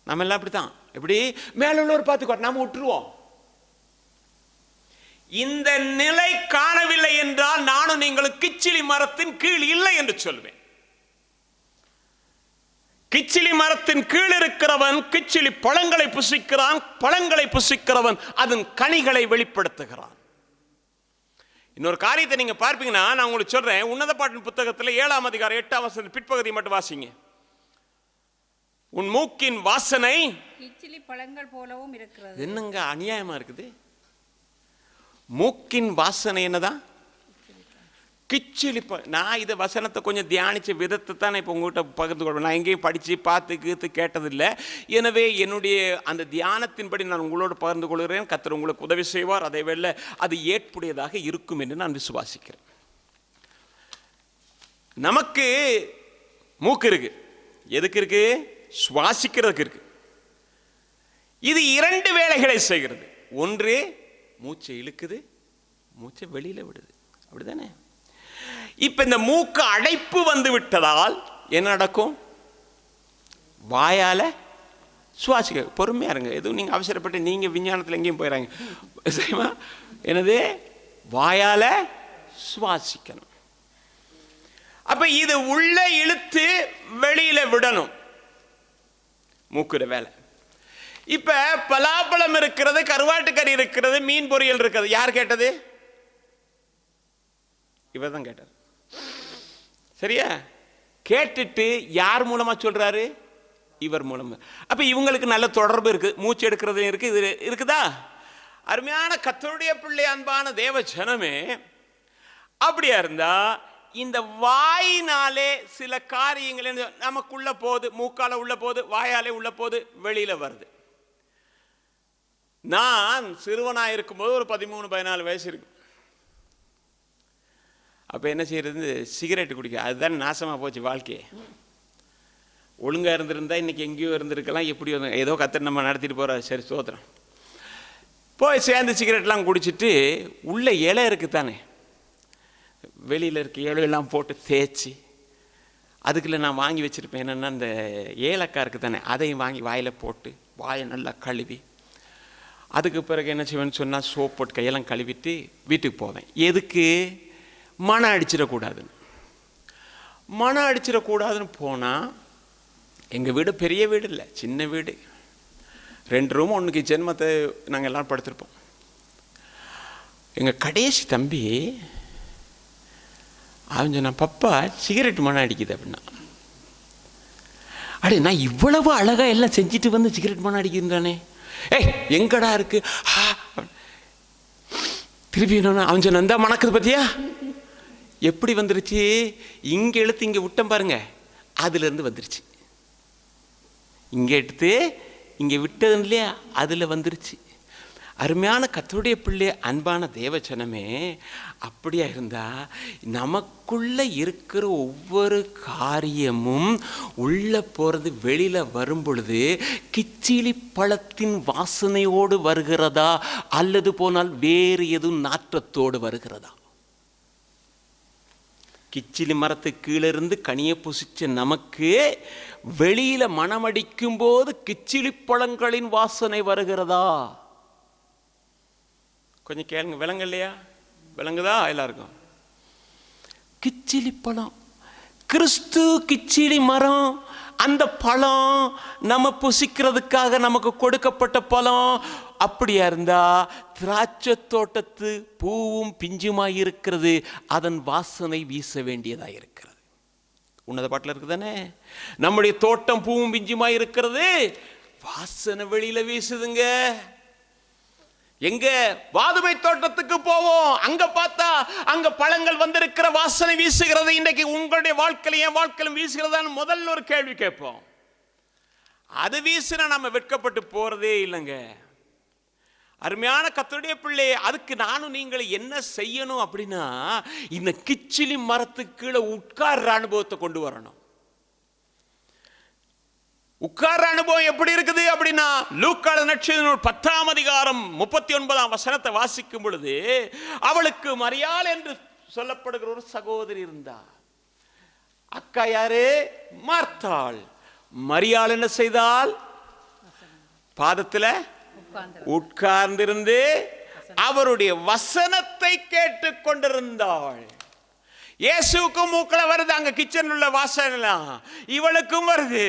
நம்ம எல்லாம் அப்படித்தான். எப்படி? மேலே உள்ள ஒரு பார்த்துக்கோ, நாம விட்டுருவோம். இந்த நிலை காணவில்லை என்றால் நானும் நீங்களும் கிச்சிலி மரத்தின் கீழ் இல்லை என்று சொல்வேன். கிச்சிலி மரத்தின் கீழ் இருக்கிறவன் கிச்சிலி பழங்களை புசிக்கிறான், பழங்களை புசிக்கிறவன் அதன் கனிகளை வெளிப்படுத்துகிறான். இன்னொரு காரியத்தை நீங்க பார்ப்பீங்கன்னா, நான் உங்களுக்கு சொல்றேன், உன்னத பாட்டின் புத்தகத்தில் 7ஆம் அதிகாரம் 8ஆம் வசனத்தின் பிற்பகுதி மட்டும் வாசிங்க. உன் மூக்கின் வாசனை கிச்சிலி பழங்கள் போலவும் இருக்கிறது. என்னங்க அநியாயமா இருக்குது? மூக்கின் வாசனை என்னதான்? கிச்சிலி. நான் இதை வசனத்தை கொஞ்சம் தியானிச்ச விதத்தை தான் இப்போ உங்கள்கிட்ட பகிர்ந்து கொள்வேன். நான் எங்கேயும் படித்து பார்த்து கேட்டதில்லை. எனவே என்னுடைய அந்த தியானத்தின்படி நான் உங்களோடு பகிர்ந்து கொள்கிறேன். கர்த்தர் உங்களுக்கு உதவி செய்வார். அதை வெல்ல அது ஏற்புடையதாக இருக்கும் என்று நான் விசுவாசிக்கிறேன். நமக்கு மூக்கு இருக்கு. எதுக்கு இருக்கு? சுவாசிக்கிறதுக்கு இருக்கு. இது 2 வேலைகளை செய்கிறது. ஒன்று, மூச்சை இழுக்குது, மூச்சை வெளியில விடுது. அப்படிதானே? இப்ப இந்த மூக்கு அடைப்பு வந்து விட்டதால் என்ன நடக்கும்? வாயால சுவாசிக்க. பொறுமையாக இருங்க, எதுவும் நீங்கள் அவசரப்பட்டு நீங்கள் விஞ்ஞானத்தில் எங்கேயும் போயிடறாங்க. சரிமா? என்னது? வாயால் சுவாசிக்கணும். அப்போ இது உள்ள இழுத்து வெளியில் விடணும், மூக்குற வேலை. இப்போ பலாப்பழம் இருக்கிறது, கருவாட்டு கறி இருக்கிறது, மீன் பொரியல் இருக்கிறது. யார் கேட்டது? இவர் தான் கேட்டார். சரியா? கேட்டுட்டு யார் மூலமா சொல்றாரு? இவர் மூலமா. அப்ப இவங்களுக்கு நல்ல தொடர்பு இருக்கு, மூச்சு எடுக்கிறது இருக்கு, இது இருக்குதா? அருமையான கர்த்தருடைய பிள்ளை, அன்பான தேவ ஜனமே, அப்படியா இருந்தா இந்த வாயினாலே சில காரியங்கள் நமக்குள்ள போகுது, மூக்கால உள்ள போகுது, வாயாலே உள்ள போகுது, வெளியில வருது. நான் சிறுவனாக இருக்கும்போது ஒரு 13-14 வயசு இருக்கு. அப்போ என்ன செய்யறது? சிகரெட்டு குடிக்க. அதுதான் நாசமாக போச்சு வாழ்க்கையே. ஒழுங்காக இருந்திருந்தா இன்றைக்கி எங்கேயோ இருந்திருக்கலாம், எப்படியோ ஏதோ கற்று நம்ம நடத்திட்டு போகிற. சரி, சோத்திரம். போய் சேர்ந்து சிகரெட்லாம் குடிச்சிட்டு உள்ள இலை இருக்குது தானே, வெளியில் இருக்க இலையெல்லாம் போட்டு தேய்ச்சி அதுக்குள்ளே நான் வாங்கி வச்சுருப்பேன். என்னென்னா இந்த ஏலக்காய் இருக்குது தானே, அதையும் வாங்கி வாயில் போட்டு வாயை நல்லா கழுவி, அதுக்கு பிறகு என்ன செய்வேன்னு சொன்னால் சோப் போட்டு கையெல்லாம் கழுவிட்டு வீட்டுக்கு போவேன். எதுக்கு? மனம் அடிச்சிடக்கூடாதுன்னு. மனம் அடிச்சிடக்கூடாதுன்னு போனால், எங்கள் வீடு பெரிய வீடு இல்லை, சின்ன வீடு, 2 ரூம் 1 கிச்சன், மற்ற நாங்கள் எல்லோரும் படுத்திருப்போம். எங்கள் கடைசி தம்பி அவன் சொன்னான், பப்பா சிகரெட் மனம் அடிக்குது அப்படின்னா. அடே, நான் இவ்வளவு அழகாக எல்லாம் செஞ்சுட்டு வந்து சிகரெட் மனம் அடிக்குதுன்றானே, ஏய் எங்கடா இருக்கு? திருப்பி என்ன அவன் சொன்ன, இந்த மணக்குது பத்தியா? எப்படி வந்துருச்சு? இங்கே எடுத்து இங்கே விட்டோம் பாருங்க, அதுலேருந்து வந்துருச்சு. இங்கே எடுத்து இங்கே விட்டது இல்லையா, அதில் வந்துருச்சு. அருமையான கர்த்தருடைய பிள்ளை, அன்பான தேவஜனமே, அப்படியா இருந்தா நமக்குள்ள இருக்கிற ஒவ்வொரு காரியமும் உள்ள போகிறது வெளியில வரும் பொழுது கிச்சிலி பழத்தின் வாசனையோடு வருகிறதா, அல்லது போனால் வேறு எதுவும் நாற்றத்தோடு வருகிறதா? கிச்சிலி மரத்துக்கு கீழே இருந்து கனியை புசிச்ச நமக்கு வெளியில மணமடிக்கும் போது கிச்சிலி பழங்களின் வாசனை வருகிறதா? கொஞ்சம் கேளுங்க, விளங்க இல்லையா? விளங்குதா எல்லாருக்கும்? கிச்சிலி பழம், கிறிஸ்து கிச்சிலி மரம். அந்த பழம் நம்ம புசிக்கிறதுக்காக நமக்கு கொடுக்கப்பட்ட பழம். அப்படியா இருந்தா திராட்சை தோட்டத்து பூவும் பிஞ்சுமாய் இருக்கிறது, அதன் வாசனை வீச வேண்டியதாக இருக்கிறது. உன்னத பாட்டில் இருக்குதானே, நம்முடைய தோட்டம் பூவும் பிஞ்சுமாய் இருக்கிறது, வாசனை வெளியில வீசுதுங்க. எங்க? வாதுமை தோட்டத்துக்கு போவோம், அங்க பார்த்தா அங்க பழங்கள் வந்திருக்கிற வாசனை வீசுகிறது. இன்றைக்கு உங்களுடைய வாழ்க்கையில என் வாழ்க்கையிலும் வீசுகிறதான்னு முதல்ல ஒரு கேள்வி கேட்போம். அது வீசினா நம்ம வெட்கப்பட்டு போறதே இல்லைங்க. அருமையான கர்த்தருடைய பிள்ளை, அதுக்கு நானும் நீங்கள் என்ன செய்யணும் அப்படின்னா, இந்த கிச்சிலி மரத்துக்கு கீழே உட்கார்ற அனுபவத்தை கொண்டு வரணும். உட்கார்ற அனுபவம் எப்படி இருக்குது அப்படின்னா, லூக்கான நற்செய்தி 10ஆம் அதிகாரம் 39ஆம் வசனத்தை வாசிக்கும் பொழுது, அவளுக்கு மரியாள் என்று சொல்லப்படுகிற ஒரு சகோதரி இருந்தார். அக்கா யாரு? மார்த்தாள். மரியாள் என்ன செய்தால்? பாதத்தில் உட்கார்ந்திருந்து அவருடைய வசனத்தை கேட்டுக் கொண்டிருந்தாள். இயேசுக்கும் மூக்கல வருது, அங்க கிச்சன் உள்ள வாசனை இவளுக்கும் வருது.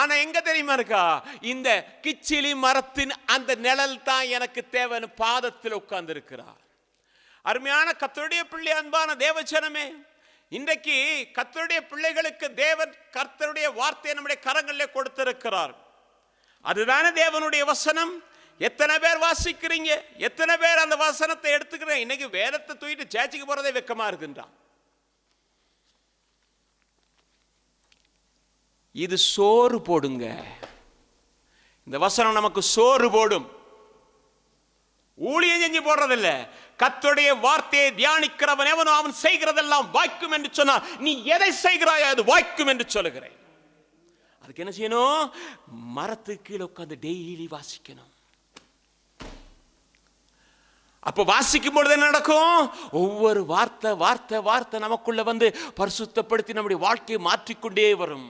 ஆனா எங்க தெரியுமா இருக்கா? இந்த கிச்சிலி மரத்தின் அந்த நிழல் தான் எனக்கு தேவைன்னு பாதத்தில் உட்கார்ந்து இருக்கிறார். அருமையான கர்த்தருடைய பிள்ளை, அன்பான தேவஜனமே, இன்றைக்கு கர்த்தருடைய பிள்ளைகளுக்கு தேவன் கர்த்தருடைய வார்த்தையை நம்முடைய கரங்களிலே கொடுத்திருக்கிறார். அதுதானே தேவனுடைய வசனம். எத்தனை பேர் வாசிக்கிறீங்க? எத்தனை பேர் அந்த வசனத்தை எடுத்துக்கிறேன்? இன்னைக்கு வேதத்தை தூக்கிட்டு சேச்சிக்கு போறதே வெக்கமா இருக்குன்றான். இது சோறு போடுங்க. இந்த வசனம் நமக்கு சோறு போடும். ஊழியம் செஞ்சு போடுறதில்ல. கர்த்தருடைய வார்த்தையை தியானிக்கிறவன் எவனோ அவன் செய்கிறதெல்லாம் வாய்க்கும் என்று சொன்னார். நீ எதை செய்கிறாயோ அது வாய்க்கும் என்று சொல்லுகிறேன். அதுக்கு என்ன செய்யணும்? மரத்துக்கு கீழே உட்கார்ந்து டெய்லி வாசிக்கணும். அப்ப வாசிக்கும் பொழுது என்ன நடக்கும்? ஒவ்வொரு வார்த்தை வார்த்தை வார்த்தை நமக்குள்ள வந்து பரிசுத்தப்படுத்தி நம்முடைய வாழ்க்கையை மாற்றிக்கொண்டே வரும்.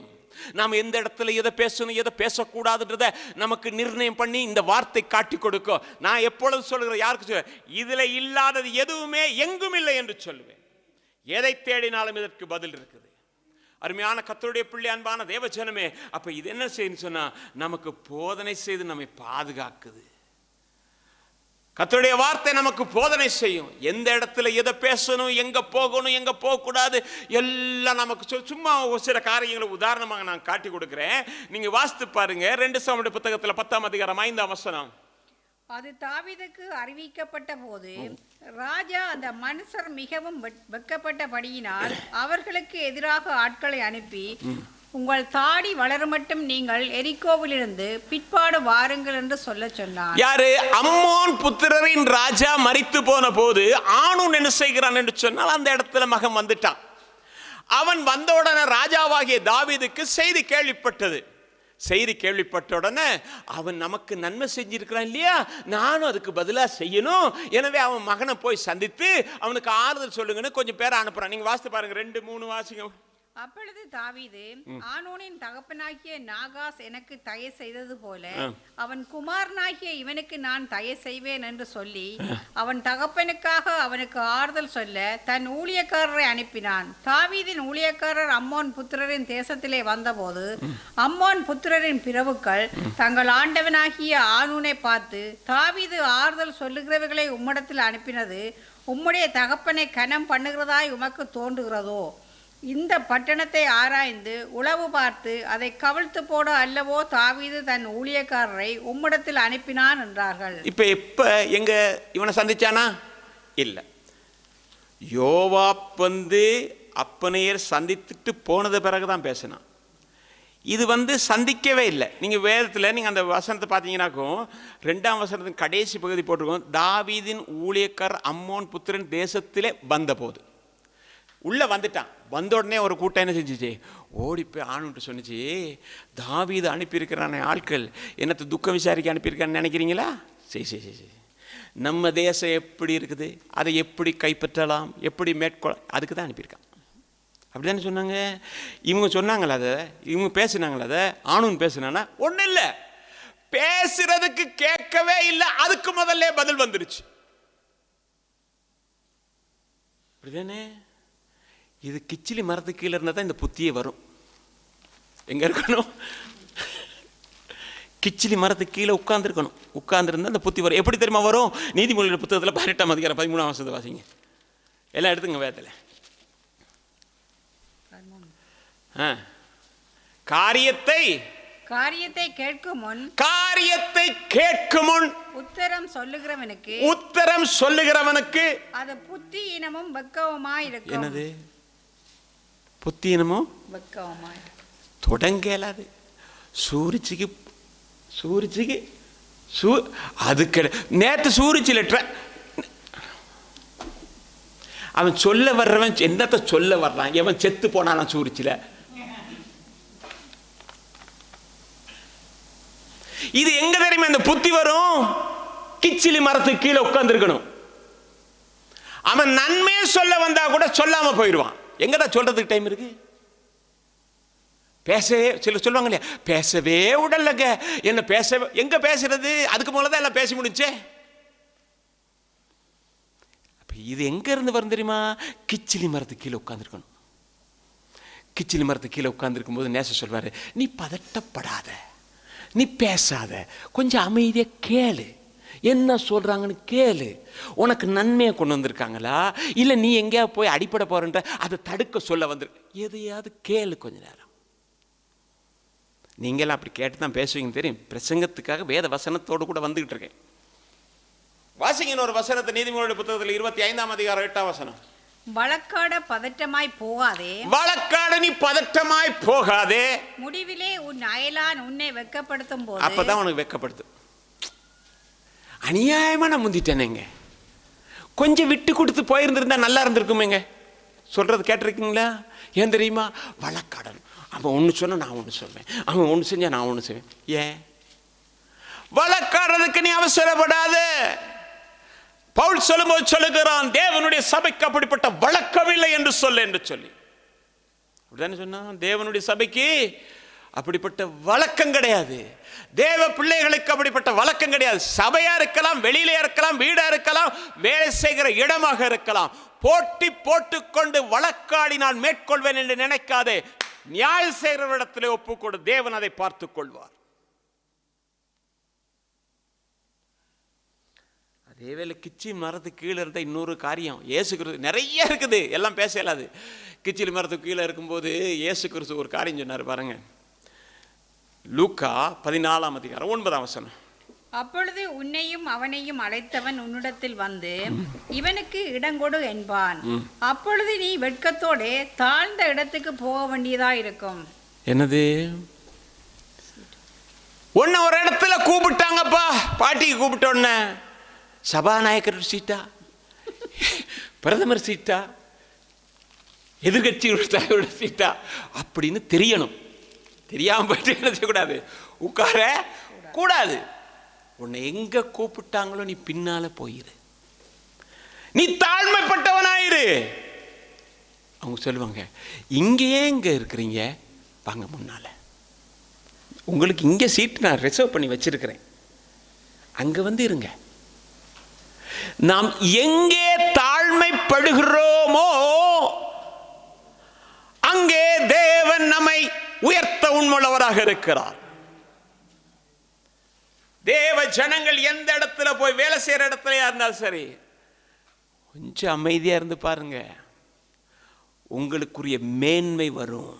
நாம் எந்த இடத்துல எதை பேசணும் எதை பேசக்கூடாதுன்றத நமக்கு நிர்ணயம் பண்ணி இந்த வார்த்தை காட்டி கொடுக்கும். நான் எப்பொழுது சொல்லுகிறேன், யாருக்கு சொல்ல, இதுல இல்லாதது எதுவுமே எங்கும் இல்லை என்று சொல்லுவேன். எதை தேடினாலும் இதற்கு பதில் இருக்குது. அருமையான கர்த்தருடைய பிள்ளை, அன்பான தேவஜனமே, அப்ப இது என்ன செய்யுன்னு சொன்னா, நமக்கு போதனை செய்து நம்மை பாதுகாக்குது. கர்த்தருடைய வார்த்தை நமக்கு போதனை செய்யும். எந்த இடத்துல எதை பேசணும், எங்க போகணும், எங்க போகக்கூடாது எல்லாம் நமக்கு சும்மா ஒரு சில காரியங்களை உதாரணமாக நான் காட்டி கொடுக்கிறேன். நீங்க வாசித்து பாருங்க. 2 சாமுவேல் புத்தகத்துல 10ஆம் அதிகாரம் 5ஆம் வசனம். அது தாவீதுக்கு அறிவிக்கப்பட்ட போது ராஜா அந்த மனுஷர் மிகவும் வெட்கப்பட்டபடியினால் அவர்களுக்கு எதிராக ஆட்களை அனுப்பி, உங்கள் தாடி வளரமட்டும் நீங்கள் எரிகோவிலிருந்து பிற்பாடு வாருங்கள் என்று சொல்ல சொன்னார். யாரு? அம்மோன் புத்திரரின் ராஜா மரித்து போன போது ஆனூன் என்ன செய்கிறான் என்று சொன்னால், அந்த இடத்துல மகன் வந்துட்டான். அவன் வந்தவுடனே ராஜாவாகிய தாவீதுக்கு செய்தி கேள்விப்பட்டது. செய்தி கேள்விப்பட்ட உடனே, அவன் நமக்கு நன்மை செஞ்சிருக்கிறான் இல்லையா, நானும் அதுக்கு பதிலாக செய்யணும். எனவே அவன் மகனை போய் சந்தித்து அவனுக்கு ஆறுதல் சொல்லுங்கன்னு கொஞ்சம் பேரை அனுப்புறான். நீங்க வாசித்து பாருங்க, 2-3 வாசிங்க. அப்பொழுது தாவீது, ஆனூனின் தகப்பனாகிய நாகாஸ் எனக்கு தயை செய்தது போல அவன் குமாரனாகிய இவனுக்கு நான் தயை செய்வேன் என்று சொல்லி அவன் தகப்பனுக்காக அவனுக்கு ஆறுதல் சொல்ல தன் ஊழியக்காரரை அனுப்பினான். தாவீதின் ஊழியக்காரர் அம்மோன் புத்திரரின் தேசத்திலே வந்தபோது அம்மோன் புத்திரரின் பிரபுக்கள் தங்கள் ஆண்டவனாகிய ஆனூனை பார்த்து, தாவீது ஆறுதல் சொல்லுகிறவர்களை உம்மிடத்தில் அனுப்பினது உம்முடைய தகப்பனை கனம் பண்ணுகிறதாய் உமக்கு தோன்றுகிறதோ? இந்த பட்டணத்தை ஆராய்ந்து உளவு பார்த்து அதை கவிழ்த்து போட அல்லவோ தாவீது தன் ஊழியக்காரரை உம்மிடத்தில் அனுப்பினான் என்றார்கள். இப்ப எங்க இவனை சந்திச்சானா? இல்ல. யோவாப் வந்து அப்பனையர் சந்தித்துட்டு போனது பிறகுதான் பேசினான். இது சந்திக்கவே இல்லை. நீங்க வேதத்தில் நீங்க அந்த வசனத்தை பார்த்தீங்கன்னாக்கும் 2ஆம் வசனத்தின் கடைசி பகுதி போட்டிருக்கோம், தாவீதின் ஊழியக்காரர் அம்மோன் புத்திரன் தேசத்திலே வந்த போது. உள்ள வந்துட்டான். வந்த உடனே ஒரு கூட்டம் என்ன செஞ்சிச்சு, ஓடி போய் ஆணுன்ட்டு சொன்னிச்சு, தாவீது அனுப்பியிருக்கிறான ஆட்கள் என்னத்தை துக்கம் விசாரிக்க அனுப்பியிருக்கான்னு நினைக்கிறீங்களா? சரி சரி சரி சரி, நம்ம தேசம் எப்படி இருக்குது, அதை எப்படி கைப்பற்றலாம், எப்படி மேற்கொள்ள, அதுக்கு தான் அனுப்பியிருக்கான். அப்படி தானே சொன்னாங்க. இவங்க சொன்னாங்களா அதை, இவங்க பேசுனாங்களா அதை, ஆணுன்னு பேசுனானா? ஒன்றும் இல்லை, பேசுறதுக்கு கேட்கவே இல்லை, அதுக்கு முதல்ல பதில் வந்துருச்சு. அப்படிதானே? இது கிச்சிலி மரத்துக்கு கீழே இருந்தால் தான் இந்த புத்தியே வரும். எங்கே இருக்கணும்? கிச்சிலி மரத்துக்கு கீழே உட்கார்ந்துருக்கணும். உட்கார்ந்துருந்தா அந்த புத்தி வரும். எப்படி தெரியுமா வரும்? நீதிமொழிகள் புத்தகத்தில் 18ஆம் அதிகாரம் 13ஆம் வசனத்தை வாசிங்க. எல்லாம் எடுத்துங்க வேதத்தில். காரியத்தை கேட்கும் முன் உத்தரம் சொல்லுகிறவனுக்கு அது புத்தியினமும் வெட்கவுமாய் இருக்கும். என்னது புத்தியினமும் வெட்கவுமாய்? தொடங்கலாது. சூரிச்சிக்கு அது நேற்று சூரிச்சில அவன் சொல்ல வர்றவன் என்னத்தை சொல்ல வர்றான், எவன் செத்து போனானா சூரிச்சில. இது எங்க தெரியுமா இந்த புத்தி வரும்? கிச்சிலி மரத்துக்கு கீழே உட்கார்ந்துருக்கணும். அவன் நன்மையை சொல்ல வந்தா கூட சொல்லாம போயிடுவான். எங்கதான் சொல்றதுக்கு டைம் இருக்கு? பேசவே சில சொல்லுவாங்க இல்லையா, பேசவே உடல்லங்க, என்ன பேசவே, எங்க பேசுறது? அதுக்கு மேலதான் எல்லாம் பேசி முடிச்சே. இது எங்க இருந்து வரும் தெரியுமா? கிச்சிலி மரத்துக்கு கீழே உட்கார்ந்துருக்கணும். கிச்சிலி மரத்துக்கு கீழே உட்கார்ந்துருக்கும் போது நேச சொல்வாரு, நீ பதட்டப்படாத, நீ பேசாத, கொஞ்சம் அமைதியா கேளு, என்ன சொல்றாங்கன்னு கேளு. உனக்கு நன்மையை கொண்டு வந்திருக்காங்களா, இல்ல நீ எங்கேயா போய் அடிப்படை போறன்ற அதை தடுக்க சொல்ல வந்திருக்க, எதையாவது கேளு கொஞ்ச நேரம். நீங்களாம் அப்படி கேட்டு தான் பேசுவீங்க தெரியும். பிரசங்கத்துக்காக வேத வசனத்தோடு கூட வந்துகிட்டு இருக்கேன். வாசிங்க ஒரு வசனத்தை, நீதிமொழிகள் புத்தகத்தில் 25ஆம் அதிகாரம் 8ஆம் வசனம். வழக்காட பதட்டமாய் போகாதே, வழக்காட நீ பதட்டமாய் போகாதே, முடிவிலே உன் அயலான் உன்னை வெட்கப்படுத்தும் போது, அப்பதான் உனக்கு வெட்கப்படுத்தும். அநியாயமா நான் முந்திட்டேனேங்க, கொஞ்சம் விட்டு கொடுத்து போயிருந்திருந்தா நல்லா இருந்திருக்குமேங்க. சொல்றது கேட்டிருக்கீங்களா? ஏன் தெரியுமா? வழக்காடணும். அவன் ஒன்று சொன்னா நான் ஒன்று சொல்வேன், அவன் ஒன்று செஞ்சா நான் ஒன்று செய்வேன். ஏன் வழக்காடுறதுக்கு நீ அவசரப்படாத. பவுல் சொல்லும்போது சொல்லுகிறான், தேவனுடைய சபைக்கு அப்படிப்பட்ட வழக்கமில்லை என்று சொல்லி. அப்படிதானே சொன்னா? தேவனுடைய சபைக்கு அப்படிப்பட்ட வழக்கம் கிடையாது. தேவ பிள்ளைகளுக்கு அப்படிப்பட்ட வழக்கம் கிடையாது. சபையா இருக்கலாம், வெளியில இருக்கலாம், வீடா இருக்கலாம், வேலை செய்கிற இடமாக இருக்கலாம். போட்டி போட்டுக்கொண்டு வழக்காடி நான் மேற்கொள்வேன் என்று நினைக்காதே. நியாயம் செய்கிறவரிடத்திலே ஒப்புக்கொடு, தேவன் அதை பார்த்துக் கொள்வார். அதேவேளை கிச்சி மரத்துக்கு கீழே இருந்த இன்னொரு காரியம், இயேசு கிறிஸ்து நிறைய இருக்குது, எல்லாம் பேச இயலாது. கிச்சிலி மரத்துக்கு கீழே இருக்கும்போது இயேசு கிறிஸ்து ஒரு காரியம் சொன்னார் பாருங்க. லூக்கா 14:9. அப்பொழுது உன்னையும் அவனையும் அழைத்தவன் உன்னிடத்தில் வந்து இவனுக்கு இடங்கொடு என்பான். அப்பொழுது நீ வெட்கத்தோடு தாழ்ந்த இடத்துக்கு போக வேண்டியதா இருக்கும். என்னது? உன்னை ஒரு இடத்துல கூப்பிட்டாங்கப்பா, பாட்டிக்கு கூப்பிட்ட உடனே சபாநாயகர் சீட்டா, பிரதமர் சீட்டா, எதிர்கட்சி தலைவரோட சீட்டா அப்படின்னு தெரியணும். தெரியாம போயிட்டு என்ன செய்யக்கூடாது, உட்கார கூடாது. உன்னை எங்க கூப்பிட்டாங்களோ நீ பின்னால போயிரு, நீ தாழ்மைப்பட்டவனாயிரு. அவங்க சொல்லுவாங்க, இங்கேயே இங்க இருக்கிறீங்க, வாங்க முன்னால, உங்களுக்கு இங்க சீட் நான் ரிசர்வ் பண்ணி வச்சிருக்கிறேன், அங்க வந்து இருங்க. நாம் எங்கே தாழ்மைப்படுகிறோமோ அங்கே தேவன் நம்மை உயர்த்த உண்மையுள்ளவராக இருக்கிறார். தேவ ஜனங்கள் எந்த இடத்துல போய் வேலை செய்யற இடத்துலயா இருந்தாலும் சரி, கொஞ்சம் அமைதியா இருந்து பாருங்க, உங்களுக்குரிய மேன்மை வரும்.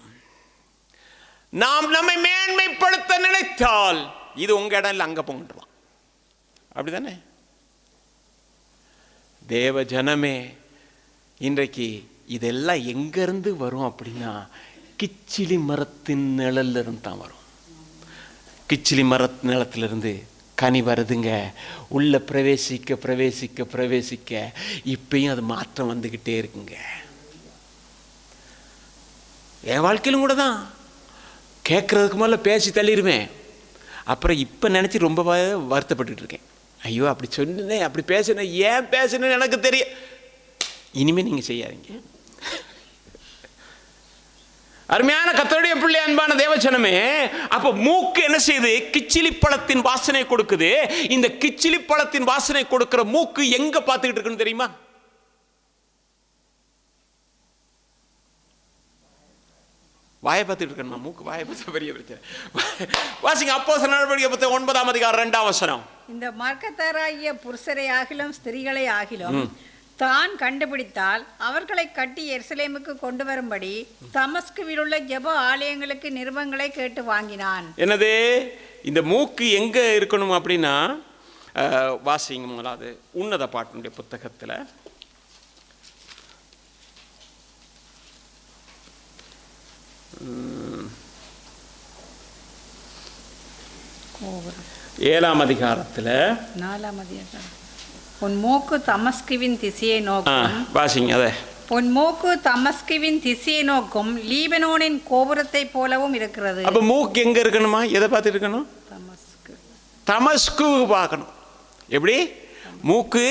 நாம் நம்மை மேன்மைப்படுத்த நினைத்தால் இது உங்க இடம் இல்லை, அங்க போங்கலாம். அப்படிதானே? தேவ ஜனமே, இன்றைக்கு இதெல்லாம் எங்க இருந்து வரும் அப்படின்னா, கிச்சிலி மரத்தின் நிழல்ல இருந்து தான் வரும். கிச்சிலி நிலத்திலிருந்து கனி வருதுங்க, உள்ள பிரவேசிக்க பிரவேசிக்க பிரவேசிக்க இப்பயும் அது மாற்றம் வந்துகிட்டே இருக்குங்க. என் வாழ்க்கையிலும் கூட தான், கேட்கறதுக்கு முதல்ல பேசி தள்ளிடுவேன், அப்புறம் இப்போ நினச்சி ரொம்ப வருத்தப்பட்டு இருக்கேன். ஐயோ அப்படி சொன்னேன், அப்படி பேசினேன், ஏன் பேசினேன்னு எனக்கு தெரியும். இனிமே நீங்க செய்யாதீங்க. அருமையான கர்த்தருடைய பிள்ளை, அன்பான தேவஜனமே, அப்ப மூக்கு என்ன செய்யுது? கிச்சிலி பழத்தின் வாசனை கொடுக்குது. இந்த கிச்சிலி பழத்தின் வாசனை கொடுக்கிற மூக்கு எங்க பார்த்துக்கிட்டு இருக்குன்னு தெரியுமா? வாயை பார்த்துட்டு இருக்கணுமா? மூக்கு வாயை பார்த்து பெரிய பிரச்சனை. வாசிங்க அப்போஸ்தலர் நடவடிக்கைகள் புத்தகம் 9:2. இந்த மார்க்கத்தாராகிய புருஷரை ஆகிலும் ஸ்திரீகளை ஆகிலும் தான் கண்டுபிடித்தால் அவர்களை கட்டி எருசலேமுக்கு கொண்டு வரும்படி தமஸ்குவில் உள்ள ஜெப ஆலயங்களுக்கு நிருபங்களை கேட்டு வாங்கினான். என்னது? இந்த மூக்கு எங்க இருக்கணும் அப்படின்னா, வாசிங்க முதலாவது உன்னத பாட்டினுடைய புத்தகத்துல 7ஆம் அதிகாரத்துல 4ஆம் அதிகாரம். உன் மூக்கு தமஸ்குவின் திசையை நோக்கும். வாசிங்க அதை. உன் மூக்கு தமஸ்குவின் திசையை நோக்கும் லீபனோனின் கோபுரத்தை போலவும் இருக்கிறது. அப்ப மூக்கு எங்க இருக்கணுமா? எதை பார்த்து இருக்கணும்? தமஸ்கு. தமஸ்கு பார்க்கணும். எப்படி? மூக்கு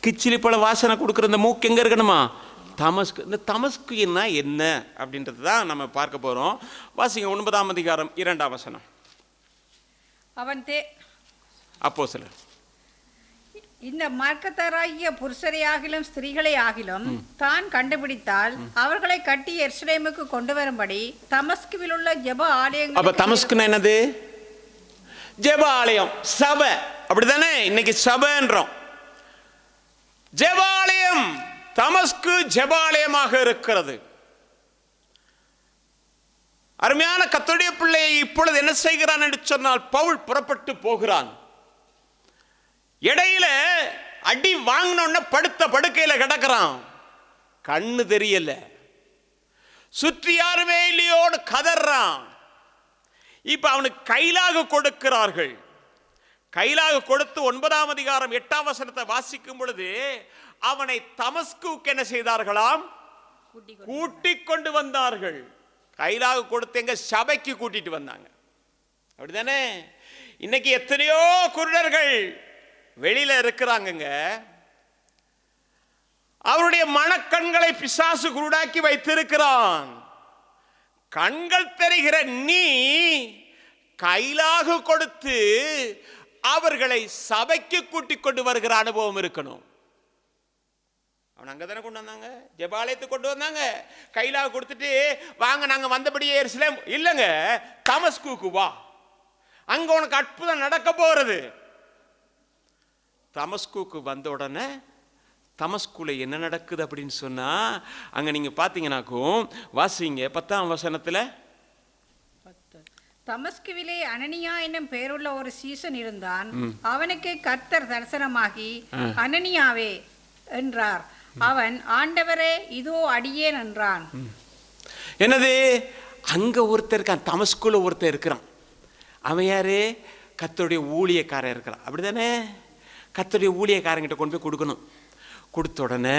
கிச்சிலி பழ வாசனை கொடுக்குற இந்த மூக்கு எங்க இருக்கணுமா? தமஸ்கு. இந்த தமஸ்குன்னா என்ன அப்படின்றது தான் நம்ம பார்க்க போறோம். வாசிங்க 9ஆம் அதிகாரம் 2ஆம் வசனம். அவன் அப்போஸ்தலர். இந்த மார்க்கத்தாராகிய புருஷரை ஆகிலும் ஸ்திரீகளை ஆகிலும் தான் கண்டுபிடித்தால் அவர்களை கட்டி எருசலேமுக்கு கொண்டு வரும்படி தமஸ்குவில் உள்ள ஜெப ஆலயங்கள். அப்ப தமஸ்குனா என்னது? ஜெப ஆலயம், சபை. அப்படிதானே? இன்னைக்கு சபைன்றோம். ஜெபாலயம், தமஸ்கு ஜெபாலயமாக இருக்கிறது. அருமையான கர்த்தருடைய பிள்ளையை இப்பொழுது என்ன செய்கிறான் என்று சொன்னால், பவுல் புறப்பட்டு போகிறான். இடையில அடி வாங்கினோன்னு படுத்த படுக்கையில கிடக்கிறான், கண்ணு தெரியல, சுற்றி யாருமே இல்லையோடு கதறான். இப்ப அவனுக்கு கைலாக கொடுக்கிறார்கள். கைலாக கொடுத்து 9ஆம் அதிகாரம் 8ஆம் வசனத்தை வாசிக்கும் பொழுது, அவனை தமஸ்குவுக்கு என்ன செய்தார்களாம்? கூட்டிக் கொண்டு வந்தார்கள். கைலாக கொடுத்து எங்க சபைக்கு கூட்டிட்டு வந்தாங்க. அப்படிதானே? இன்னைக்கு எத்தனையோ குருடர்கள் வெளியில இருக்கிறாங்க. அவருடைய மனக்கண்களை பிசாசு குருடாக்கி வைத்திருக்கிறான். கண்கள் தெரிகிற நீ கைலாகு கொடுத்து அவர்களை சபைக்கு கூட்டிக் கொண்டு வருகிற அனுபவம் இருக்கணும். அவன் அங்கதானே கொண்டு வந்தாங்க, ஜெபாலயத்துக்கு கொண்டு வந்தாங்க. கைலாக கொடுத்துட்டு வாங்க நாங்க வந்தபடியே எருசலேம் இல்லைங்க, தமஸ்குக்கு வா, அங்க உனக்கு அற்புதம் நடக்க போறது. தமஸ்குக்கு வந்த உடனே தமஸ்குல என்ன நடக்குது அப்படின்னு சொன்னா, அங்க நீங்க பாத்தீங்கன்னாக்கும் வாசிங்க 10ஆம் வசனத்துல, தமஸ்குவிலே அனனியா என்னும் பெயருள்ள ஒரு சீசன் இருந்தான். அவனுக்கு கர்த்தர் தரிசனமாகி அனனியாவே என்றார். அவன் ஆண்டவரே இதோ அடியேன் என்றான். என்னது, அங்க ஒருத்தர் இருக்கான், தமஸ்குல ஒருத்தர் இருக்கிறான். அவன் யாரு? கர்த்தருடைய ஊழியக்காரன் இருக்கிறான், அப்படிதானே? கர்த்தருடைய ஊழியக்காரங்கிட்ட கொண்டு போய் கொடுக்கணும். கொடுத்த உடனே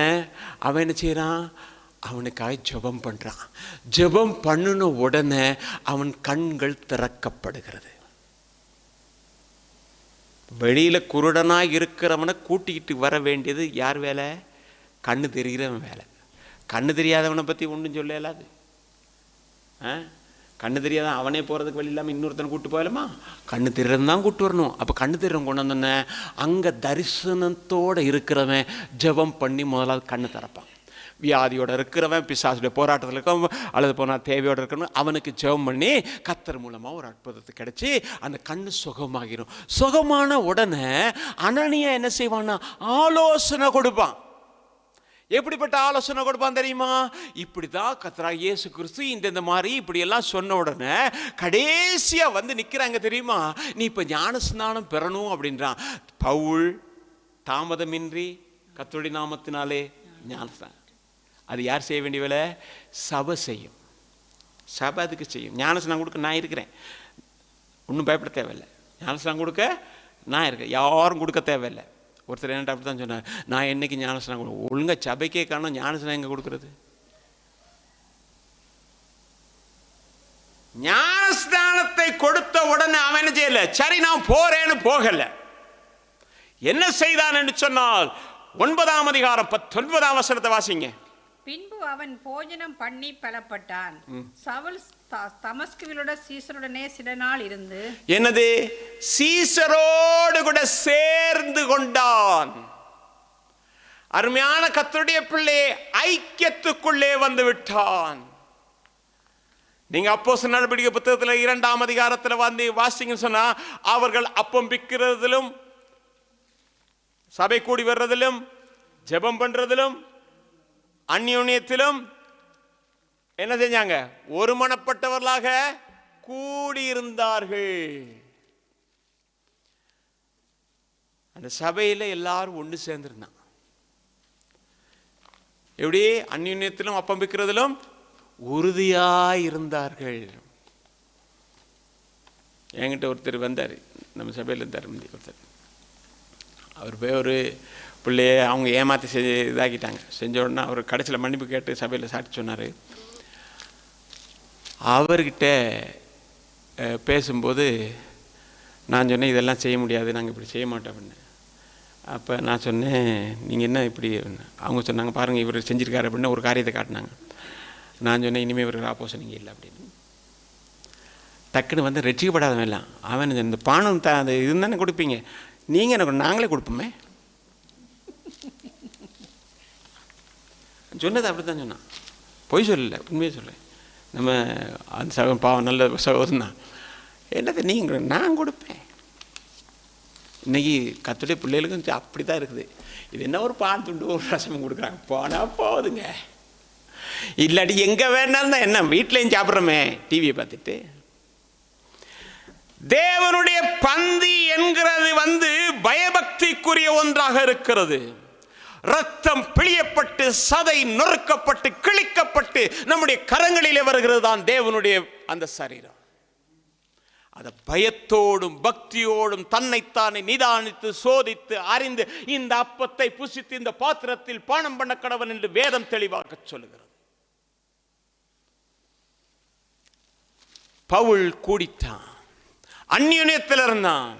அவன் என்ன செய்யறான்? அவனுக்காக ஜெபம் பண்றான். ஜெபம் பண்ணின உடனே அவன் கண்கள் திறக்கப்படுகிறது. வெளியில குருடனாய் இருக்கிறவனை கூட்டிக்கிட்டு வர வேண்டியது யார் வேலை? கண்ணு தெரிகிறவன் வேலை. கண்ணு தெரியாதவனை பத்தி ஒன்றும் சொல்ல இயலாது. கண்ணு தெரியாத அவனே போறதுக்கு வழி இல்லாமல் இன்னொருத்தனை கூட்டு போயலாமா? கண்ணு தெரியாதான் தான் கூட்டு வரணும். அப்போ கண்ணு தெரியாதவன் கொண்டு வந்தோன்னே அங்கே தரிசனத்தோடு இருக்கிறவன் ஜெபம் பண்ணி முதலாவது கண்ணு திறப்பான். வியாதியோடு இருக்கிறவன், பிசாசுடைய போராட்டத்தில் இருக்கவன், அல்லது போனால் தேவையோடு இருக்கணும், அவனுக்கு ஜெபம் பண்ணி கர்த்தர் மூலமாக ஒரு அற்புதத்தை கிடைச்சி அந்த கண்ணு சுகமாகிரும். சுகமான உடனே அனனியா என்ன செய்வான்னா ஆலோசனை கொடுப்பான். எப்படிப்பட்ட ஆலோசனை கொடுப்பான் தெரியுமா? இப்படிதான் கர்த்தராகிய இயேசு கிறிஸ்து இந்த மாதிரி இப்படி எல்லாம் சொன்ன உடனே கடைசியா வந்து நிக்கிறாங்க தெரியுமா, நீ இப்ப ஞானஸ்நானம் பெறணும் அப்படின்றான். பவுல் தாமதமின்றி கர்த்தருடைய நாமத்தினாலே ஞானஸ்நானம். அது யார் செய்ய வேண்டிய வேலை? சபை செய்யும். சபை அதுக்கு செய்யும். ஞானஸ்நானம் கொடுக்க நான் இருக்கிறேன், ஒன்றும் பயப்பட தேவையில்லை. ஞானஸ்நானம் கொடுக்க நான் இருக்கேன், யாரும் கொடுக்க தேவையில்லை. ஒருத்தர் என்ன அப்படி தான் சொன்னார், நான் என்னைக்கு ஞானஸ்நானம் கொடுக்க? ஒழுங்கா சபைக்கே காரணம், ஞானஸ்நானம் எங்க கொடுக்கறது? ஞானஸ்நானத்தை கொடுத்த உடனே அவன் என்ன செய்யல, சரி நான் போறேன்னு போகல. என்ன செய்தான் என்று சொன்னால் 9ஆம் அதிகாரம் 19ஆம் வசனத்தை வாசிங்க. பின்பு அவன் போஜனம் பண்ணி பலப்பட்டான். சவுல் தமஸ்குவிலுள்ள சீசருடனே சில நாள் இருந்து, என்னது, சீசரோடு கூட சேர்ந்து கொண்டான். அருமையான கர்த்தருடைய பிள்ளையே, ஐக்கியத்துக்குள்ளே வந்து விட்டான். நீங்க அப்போஸ்தலர் நடவடிக்கை புத்தகத்துல 2ஆம் அதிகாரத்துல வந்து வாசிங்கன்னு சொன்னா, அவர்கள் அப்பம் பிக்கிறதிலும் சபை கூடி வர்றதிலும் ஜெபம் பண்றதிலும் அந்யோன்யத்திலும் என்ன செஞ்சாங்க? ஒருமனப்பட்டவர்களாக கூடியிருந்தார்கள். அந்த சபையில எல்லாரும் ஒன்று சேர்ந்திருந்தான். எப்படி? அந்யோன்யத்திலும் அப்பம் பிக்கிறதிலும் உறுதியாயிருந்தார்கள். என்கிட்ட ஒருத்தர் வந்தார், நம்ம சபையில் இருந்தார் ஒருத்தர். அவர் போய் ஒரு பிள்ளைய அவங்க ஏமாற்றி இதாக்கிட்டாங்க. செஞ்ச உடனே அவர் கடைசியில் மன்னிப்பு கேட்டு சபையில் சாட்சி சொன்னார். அவர்கிட்ட பேசும்போது நான் சொன்னேன், இதெல்லாம் செய்ய முடியாது, நாங்கள் இப்படி செய்ய மாட்டோம் அப்படின்னு. அப்போ நான் சொன்னேன், நீங்கள் என்ன இப்படி? அவங்க சொன்னாங்க, பாருங்கள் இவர் செஞ்சுருக்காரு அப்படின்னு ஒரு காரியத்தை காட்டினாங்க. நான் சொன்னேன், இனிமேல் இவருக்கு ஆப்போசிட் நீங்கள் இல்லை அப்படின்னு. டக்குன்னு வந்து ரட்சிக்கப்படாதவன் எல்லாம் அவன் இந்த பானம் அந்த இது தானே கொடுப்பீங்க, நீங்கள் எனக்கு நாங்களே கொடுப்போமே சொன்னது. அப்படி தான் சொன்னான், பொய் சொல்லலை, உண்மையே சொல்ல. நம்ம அந்த சகோதரன் பாவம் நல்ல சகோதரன் தான். என்னது நீங்கள் நான் கொடுப்பேன். இன்னைக்கு கர்த்தருடைய பிள்ளைகளுக்கும் அப்படி தான் இருக்குது. இது என்ன ஒரு பான் துண்டு ஒரு ரசமும் கொடுக்குறாங்க, போனால் போகுதுங்க. இல்லாட்டி எங்கே வேணாலும் தான், என்ன வீட்டிலையும் சாப்பிட்றோமே டிவியை பார்த்துட்டு. தேவனுடைய பந்தி என்கிறது வந்து பயபக்திக்குரிய ஒன்றாக இருக்கிறது. ரத்தம் பிழியப்பட்டு சதை நொறுக்கப்பட்டு கிழிக்கப்பட்டு நம்முடைய கரங்களிலே வருகிறது தான் தேவனுடைய அந்த சரீரம். அதை பயத்தோடும் பக்தியோடும் தன்னைத்தானே நிதானித்து சோதித்து அறிந்து இந்த அப்பத்தை புசித்து இந்த பாத்திரத்தில் பானம் பண்ண கடவன் என்று வேதம் தெளிவாக சொல்லுகிறது. பவுல் கூடிட்டான், அந்யோன்யத்தில் இருந்தான்.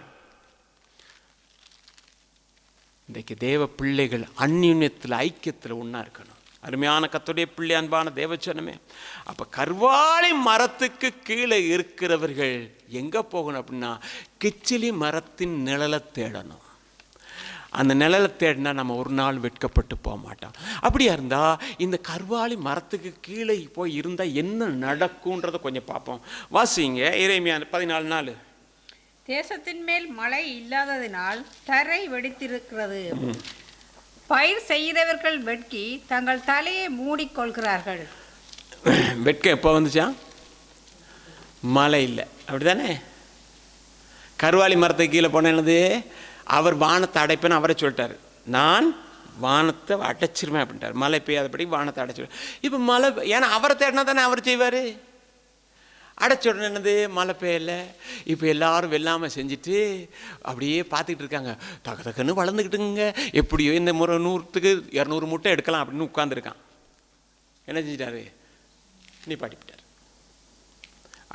இன்றைக்கு தேவ பிள்ளைகள் அந்யோன்யத்தில் ஐக்கியத்தில் ஒன்றா இருக்கணும். அருமையான கர்த்தருடைய பிள்ளை, அன்பான தேவச்சனமே, அப்போ கர்வாலி மரத்துக்கு கீழே இருக்கிறவர்கள் எங்கே போகணும் அப்படின்னா கிச்சிலி மரத்தின் நிழலை தேடணும். அந்த நிழலை தேடினா நம்ம ஒரு நாள் வெட்கப்பட்டு போக மாட்டோம். அப்படியா இருந்தால் இந்த கர்வாலி மரத்துக்கு கீழே போய் இருந்தால் என்ன நடக்கும்ன்றதை கொஞ்சம் பார்ப்போம். வாசிங்க எரேமியா 14:4. தேசத்தின் மேல் மழை இல்லாததினால் தரை வெடித்திருக்கிறது. பயிர் செய்கிறவர்கள் வெட்கி தங்கள் தலையை மூடிக்கொள்கிறார்கள். வெட்கம் எப்போ வந்துச்சா? மழை இல்லை, அப்படிதானே? கருவாலி மரத்துக்கு கீழே போன என்னது? அவர் வானத்தை அடைப்பேன்னு அவரை சொல்லிட்டார். நான் வானத்தை அடைச்சிருவேன் அப்படின்ட்டார். மழை பெய்யாதபடி வானத்தை அடைச்சிருவேன். இப்போ மழை, ஏன்னா அவரை தேடினா தானே அவர் செய்வார். அடைச்ச உடனே என்னது? மழை பெய்யலை. இப்போ எல்லாரும் வெள்ளாமல் செஞ்சுட்டு அப்படியே பார்த்துக்கிட்டு இருக்காங்க. தக்கன்னு வளர்ந்துக்கிட்டுங்க. எப்படியோ இந்த முறை 100க்கு 200 மூட்டை எடுக்கலாம் அப்படின்னு உட்காந்துருக்கான். என்ன செஞ்சிட்டாரு? நிப்பாட்டிவிட்டார்.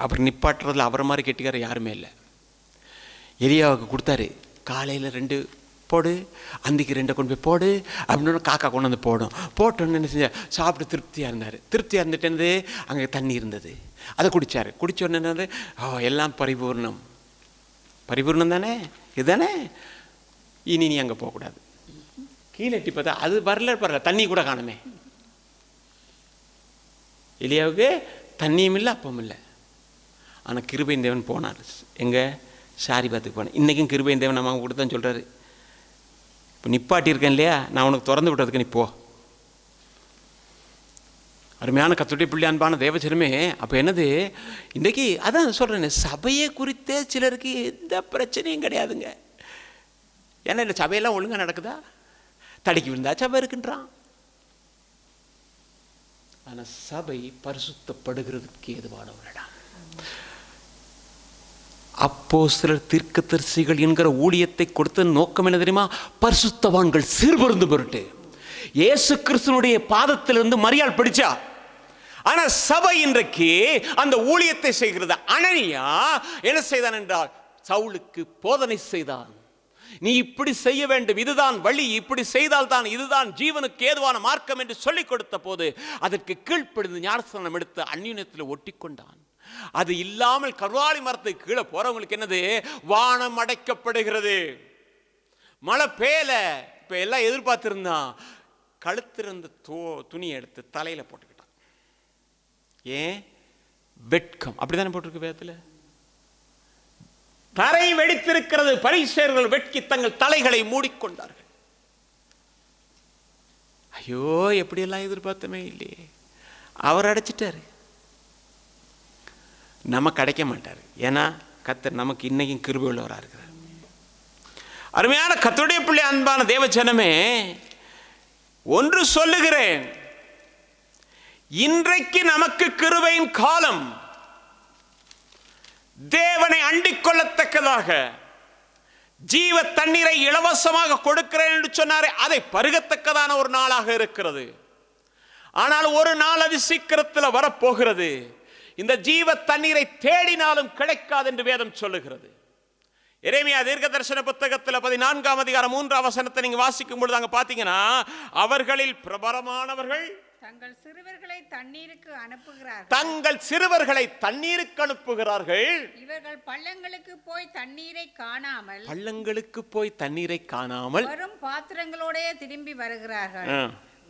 அப்புறம் நிப்பாட்டுறதுல அவரை மாதிரி கெட்டிக்கார யாருமே இல்லை. எலியாவுக்கு கொடுத்தாரு. காலையில் 2 போடு, அந்திக்கு 2 கொண்டு போய் போடு அப்படின்னு காக்கா கொண்டு வந்து போடும். போட்டோன்னு என்ன செஞ்சார்? சாப்பிட்டு திருப்தியாக இருந்தார். திருப்தியாக இருந்துட்டு என்னது? அங்கே தண்ணி இருந்தது, அதை குடித்தார். குடித்தோடனே என்னது? எல்லாம் பரிபூர்ணம். பரிபூர்ணம் தானே இதுதானே? இனி நீ அங்கே போகக்கூடாது. கீழே எட்டி பார்த்தா அது வரல, தண்ணி கூட காணுமே. எலியாவுக்கு தண்ணியும் இல்லை, அப்பவும் இல்லை. ஆனால் கிருபையின் தேவன் போனார். எங்கே? சாரிபாத்துக்கு போனேன். இன்றைக்கும் கிருபையின் தேவன் நம்ம கூட தான் சொல்கிறாரு. இப்போ நிப்பாட்டியிருக்கேன் இல்லையா, நான் உனக்கு திறந்து விட்டதுக்கு நீ போ. அருமையான கர்த்தருடைய பிள்ளை, அன்பான தேவச்சனமே, அப்போ என்னது? இன்றைக்கி அதான் சொல்கிறேன், சபையை குறித்தே சிலருக்கு எந்த பிரச்சனையும் கிடையாதுங்க. ஏன்னா இல்லை, சபையெல்லாம் ஒழுங்காக நடக்குதா? தடுக்கி விழுந்தா சபை இருக்குன்றான். ஆனால் சபை பரிசுத்தப்படுகிறதுக்கு ஏதுவான ஒரு இடம். அப்போஸ்தலர் தீர்க்கதரிசிகள் என்கிற ஊழியத்தை கொடுத்த நோக்கம் என்ன தெரியுமா? பரிசுத்தவான்கள் சீர்பொருந்து பொருட்டு. இயேசு கிறிஸ்துனுடைய பாதத்திலிருந்து மரியாள் படிச்சா. ஆனா சபை இன்றைக்கு அந்த ஊழியத்தை செய்கிறது. அனனியா என்ன செய்தான் என்றால் சவுலுக்கு போதனை செய்தான். நீ இப்படி செய்ய வேண்டும், இதுதான் வழி, இப்படி செய்தால் தான் இதுதான் ஜீவனுக்கு ஏதுவான மார்க்கம் என்று சொல்லிக் கொடுத்த போது அதற்கு கீழ்ப்படிந்து ஞானஸ்நானம் எடுத்து அந்நியத்தில் ஒட்டி கொண்டான். அது இல்லாமல் கர்வாலி மரத்துக்கு கீழே போறவங்களுக்கு என்னது? வானம் அடைக்கப்படுகிறது. மழை பெய்யல. இப்ப எல்லாம் எதிர்பார்த்திருந்தான். கழுத்திருந்த துணியை எடுத்து தலையில போட்டுக்கிட்டான். ஏன்? வெட்கம். அப்படித்தானே போட்டிருக்கு வேதத்துல. தரை வெடித்திருக்கிறது. பரிசேயர்கள் வெட்கி தங்கள் தலைகளை மூடிக்கொண்டார்கள். ஐயோ, எப்படியெல்லாம் எதிர்பார்த்தமே இல்லையே. அவர் அடைச்சிட்டாரு. நமக்கு அடைக்க மாட்டார். ஏன்னா கர்த்தர் நமக்கு இன்னைக்கும் கிருபை உள்ளவராக இருக்கிறார். அருமையான கர்த்தருடைய பிள்ளை, அன்பான தேவச்சனமே, ஒன்று சொல்லுகிறேன், இன்றைக்கு நமக்கு கிருபையின் காலம். தேவனை அண்டிக் கொள்ளத்தக்கதாக ஜீவ தண்ணீரை இலவசமாக கொடுக்கிறேன் என்று சொன்னாரே, அதை பருகத்தக்கதான ஒரு நாளாக இருக்கிறது. ஆனால் ஒரு நாள் அது சீக்கிரத்தில் வரப்போகிறது. இந்த ஜீவ தண்ணீரை தேடினாலும் கிடைக்காது என்று வேதம் சொல்லுகிறது. எரேமியா தீர்க்கதரிசன புத்தகத்தில் 14ஆம் அதிகாரம் 3ஆம் வசனத்தை நீங்க வாசிக்கும் பொழுது அங்க பாத்தீங்கன்னா, அவர்களில் பிரபலமானவர்கள் தங்கள் சிறுவர்களை தண்ணீருக்கு அனுப்புகிறார்கள். தங்கள் சிறுவர்களை தண்ணீருக்கு அனுப்புகிறார்கள். இவர்கள் பள்ளங்களுக்கு போய் தண்ணீரை காணாமல் வரும் பாத்திரங்களோட திரும்பி வருகிறார்கள்.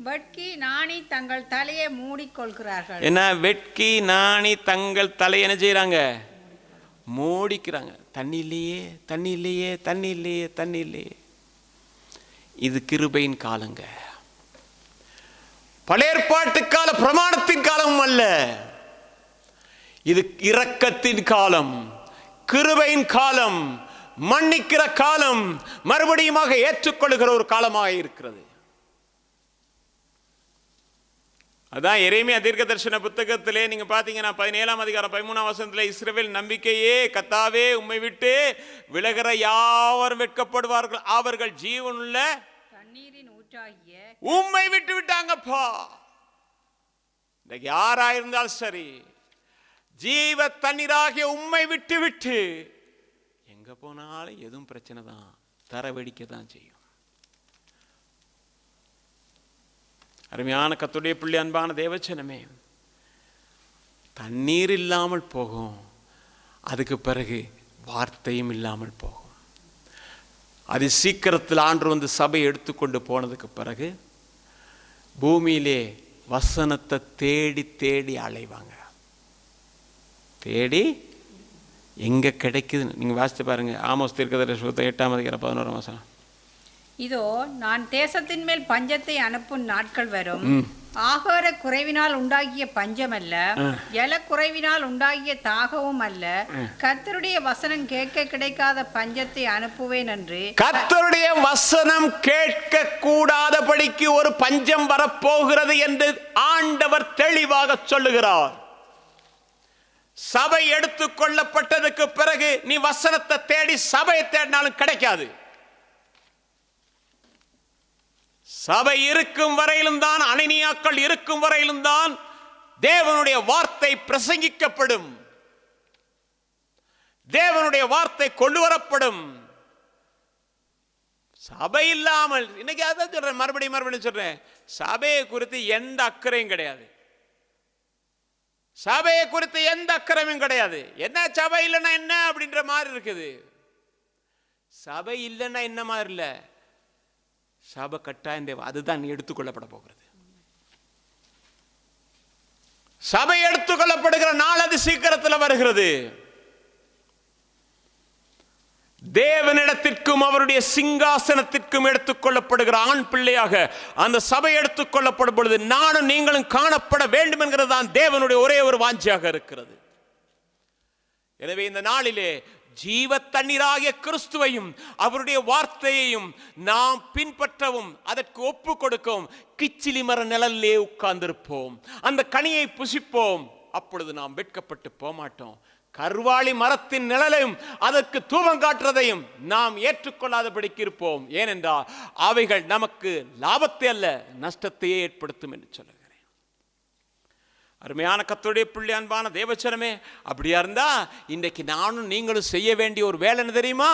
வெட்கி நாணி தங்கள் தலையை மூடிக்கொள்கிறார்கள். என்ன? வெட்கி நாணி தங்கள் தலையை என்ன செய்யறாங்க? மூடிக்கிறாங்க. தண்ணி இல்லையே, தண்ணி இல்லையே, தண்ணி இல்லையே, தண்ணி இல்லையே. இது கிருபையின் காலங்க. பழைய ஏற்பாட்டு கால பிரமாணத்தின் காலமும் அல்ல. இது இரக்கத்தின் காலம், கிருபையின் காலம், மன்னிக்கிற காலம், மறுபடியுமாக ஏற்றுக்கொள்கிற ஒரு காலமாக இருக்கிறது. அதான் எரேமியா தீர்க்கதரிசன புத்தகத்திலே நீங்க பாத்தீங்கன்னா 17ஆம் அதிகாரம் 13ஆம் வசனத்திலே, இஸ்ரவேல் நம்பிக்கையே கர்த்தாவே உம்மை விட்டு விலகிற யாவரும் வெட்கப்படுவார்கள், அவர்கள் ஜீவனுள்ள தண்ணீரின் ஊற்றாகிய உம்மை விட்டு விட்டாங்கப்பா. யாராயிருந்தாலும் சரி, ஜீவ தண்ணீராகிய உம்மை விட்டு விட்டு எங்க போனாலும் எதுவும் பிரச்சனை தான், தர வெடிக்க தான் செய்யும். அருமையான கர்த்தருடைய பிள்ளை, அன்பான தேவச்சனமே, தண்ணீர் இல்லாமல் போகும், அதுக்கு பிறகு வார்த்தையும் இல்லாமல் போகும். அது சீக்கிரத்தில் ஆண்டு வந்து சபை எடுத்துக்கொண்டு போனதுக்கு பிறகு பூமியிலே வசனத்தை தேடி தேடி அலைவாங்க. தேடி எங்க கிடைக்குது நீங்க வாசித்து பாருங்க. ஆமோஸ் தீர்க்கதரிசி 8:11. இதோ நான் தேசத்தின் மேல் பஞ்சத்தை அனுப்பும் நாட்கள் வரும். ஆகார குறைவினால் உண்டாகிய பஞ்சம் அல்ல, ஜல குறைவினால் உண்டாகிய தாகவும் அல்ல. கர்த்தருடைய வசனம் கேட்க கிடைக்காத பஞ்சத்தை அனுப்புவேன் என்று. கர்த்தருடைய வசனம் கேட்க கூடாதபடிக்கு ஒரு பஞ்சம் வரப்போகிறது என்று ஆண்டவர் தெளிவாக சொல்லுகிறார். சபை எடுத்துக் கொள்ளப்பட்டதுக்கு பிறகு நீ வசனத்தை தேடி சபையை தேடினாலும் கிடைக்காது. சபை இருக்கும் வரையிலும் தான், அனனியாக்கள் இருக்கும் வரையிலும் தான் தேவனுடைய வார்த்தை பிரசங்கிக்கப்படும், தேவனுடைய வார்த்தை கொண்டு வரப்படும். சபை இல்லாமல், இன்னைக்கு அதான் சொல்றேன், மறுபடியும் சொல்றேன், சபையை குறித்து எந்த அக்கறையும் கிடையாது. சபையை குறித்து எந்த அக்கறையும் கிடையாது. என்ன சபை இல்லைன்னா என்ன அப்படின்ற மாதிரி இருக்குது. சபை இல்லைன்னா என்ன மாதிரி இல்லை, சபை கட்டாயம் தேவை. அதுதான் எடுத்துக்கொள்ளப்பட போகிறது. சபை எடுத்துக்கொள்ளப்படுகிற நாள் அது சீக்கிரத்தில் வருகிறது. தேவனிடத்திற்கும் அவருடைய சிங்காசனத்திற்கும் எடுத்துக்கொள்ளப்படுகிற ஆண் பிள்ளையாக அந்த சபை எடுத்துக்கொள்ளப்படும் பொழுது நானும் நீங்களும் காணப்பட வேண்டும் என்கிறது தான் தேவனுடைய ஒரே ஒரு வாஞ்சியாக இருக்கிறது. எனவே இந்த நாளிலே ஜீவ தண்ணீராகிய கிறிஸ்துவையும் அவருடைய வார்த்தையையும் நாம் பின்பற்றவும் அதற்கு ஒப்பு கொடுக்கவும் கிச்சிலி மர நிழலிலே உட்கார்ந்திருப்போம், அந்த கனியை புசிப்போம். அப்பொழுது நாம் வெட்கப்பட்டு போமாட்டோம். கர்வாலி மரத்தின் நிழலையும் அதற்கு தூபம் காட்டுறதையும் நாம் ஏற்றுக்கொள்ளாதபடிக்கு இருப்போம். ஏனென்றால் அவைகள் நமக்கு லாபத்தை அல்ல நஷ்டத்தையே ஏற்படுத்தும் என்று சொல்லுகிறேன். அருமையான கர்த்தருடைய பிள்ளை, அன்பான தேவச்சனமே, அப்படியா இருந்தா இன்றைக்கு நானும் நீங்களும் செய்ய வேண்டிய ஒரு வேலை என்ன தெரியுமா?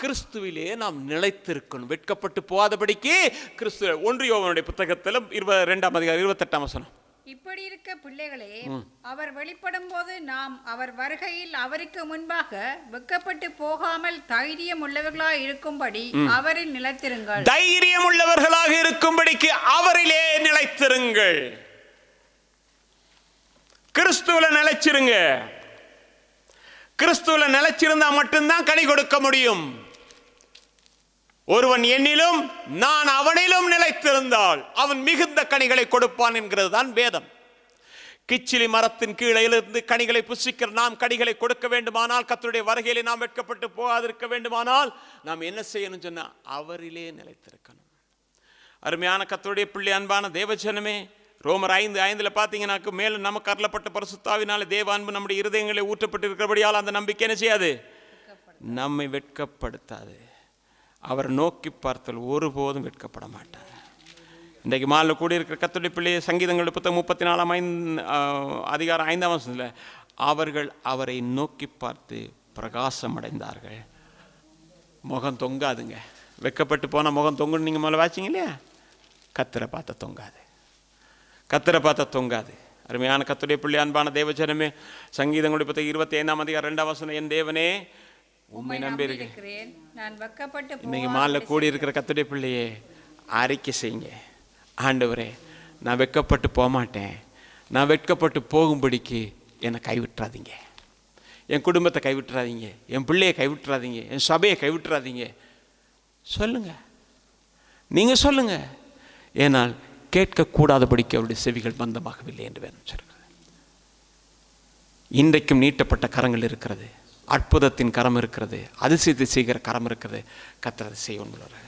கிறிஸ்துவிலே நாம் நிலைத்திருக்கணும், வெட்கப்பட்டு போகாதபடிக்கு. கிறிஸ்து 1 யோவானுடைய புத்தகத்தில் 2:28. இப்படி இருக்க பிள்ளைகளே, அவர் வெளிப்படும் போது நாம் அவர் வருகையில் அவருக்கு முன்பாக வெட்கப்பட்டு போகாமல் தைரியம் உள்ளவர்களாக இருக்கும்படி அவரில் நிலைத்திருங்கள். தைரியம் உள்ளவர்களாக இருக்கும்படிக்கு அவரிலே நிலைத்திருங்கள். கிறிஸ்துவில நிலைச்சிருங்க. கிறிஸ்துவில நிலைச்சிருந்தா மட்டும்தான் கனி கொடுக்க முடியும். ஒருவன் என்னிலும் நான் அவனிலும் நிலைத்திருந்தால் அவன் மிகுந்த கனிகளை கொடுப்பான் என்கிறது தான் வேதம். கிச்சிலி மரத்தின் கீழே இருந்து கனிகளை புசிக்கிற நாம் கனிகளை கொடுக்க வேண்டுமானால், கர்த்தருடைய வருகையிலே நாம் வெட்கப்பட்டு போகாதிருக்க வேண்டுமானால் நாம் என்ன செய்யணும் சொன்னா அவரிலே நிலைத்திருக்கணும். அருமையான கர்த்தருடைய பிள்ளை, அன்பான தேவஜனமே, ரோமர் 5:5 பார்த்தீங்கன்னாக்கு மேலும் நமக்கு அருளப்பட்ட பரிசுத்தாவினாலே தேவ அன்பு நம்முடைய இருதயங்களில் ஊற்றப்பட்டு இருக்கிறபடியால் அந்த நம்பிக்கை என்ன செய்யாது? நம்மை வெட்கப்படுத்தாது. அவர் நோக்கி பார்த்தல் ஒருபோதும் வெட்கப்பட மாட்டார். இன்றைக்கு மாலில் கூடியிருக்கிற கர்த்தருடைய பிள்ளையை சங்கீதங்கள் புத்தகம் 34:5 அவர்கள் அவரை நோக்கி பார்த்து பிரகாசம் அடைந்தார்கள். முகம் தொங்காதுங்க. வெட்கப்பட்டு போனால் முகம் தொங்குன்னு நீங்கள் முதல்ல வாச்சிங்க இல்லையா? கர்த்தரை பார்த்த தொங்காது, கர்த்தரை பார்த்தா தொங்காது. அருமையான கர்த்தருடைய பிள்ளை, அன்பான தேவஜனமே, சங்கீதங்களுடைய புத்தகம் 25:2 என் தேவனே உம்மை நம்பி இருக்கிறேன், நான் வெட்கப்பட்டு. இன்னைக்கு மாலில் கூடி இருக்கிற கர்த்தருடைய பிள்ளையே அறிக்கை செய்யுங்க. ஆண்டவரே, நான் வெட்கப்பட்டு போக மாட்டேன். நான் வெட்கப்பட்டு போகும்படிக்கு என்னை கைவிட்டுறாதீங்க, என் குடும்பத்தை கைவிட்டுறாதீங்க, என் பிள்ளையை கைவிட்டுறாதீங்க, என் சபையை கைவிட்டுறாதீங்க. சொல்லுங்க, நீங்க சொல்லுங்க. ஏனால் கேட்கக்கூடாதபடிக்கு அவருடைய செவிகள் பந்தமாகவில்லை என்று வேதம் சொல்கிறது. இன்றைக்கும் நீட்டப்பட்ட கரங்கள் இருக்கிறது, அற்புதத்தின் கரம் இருக்கிறது, அதிசயத்தை செய்கிற கரம் இருக்கிறது. கர்த்தர் செய்ய உண்மையுள்ளவர்.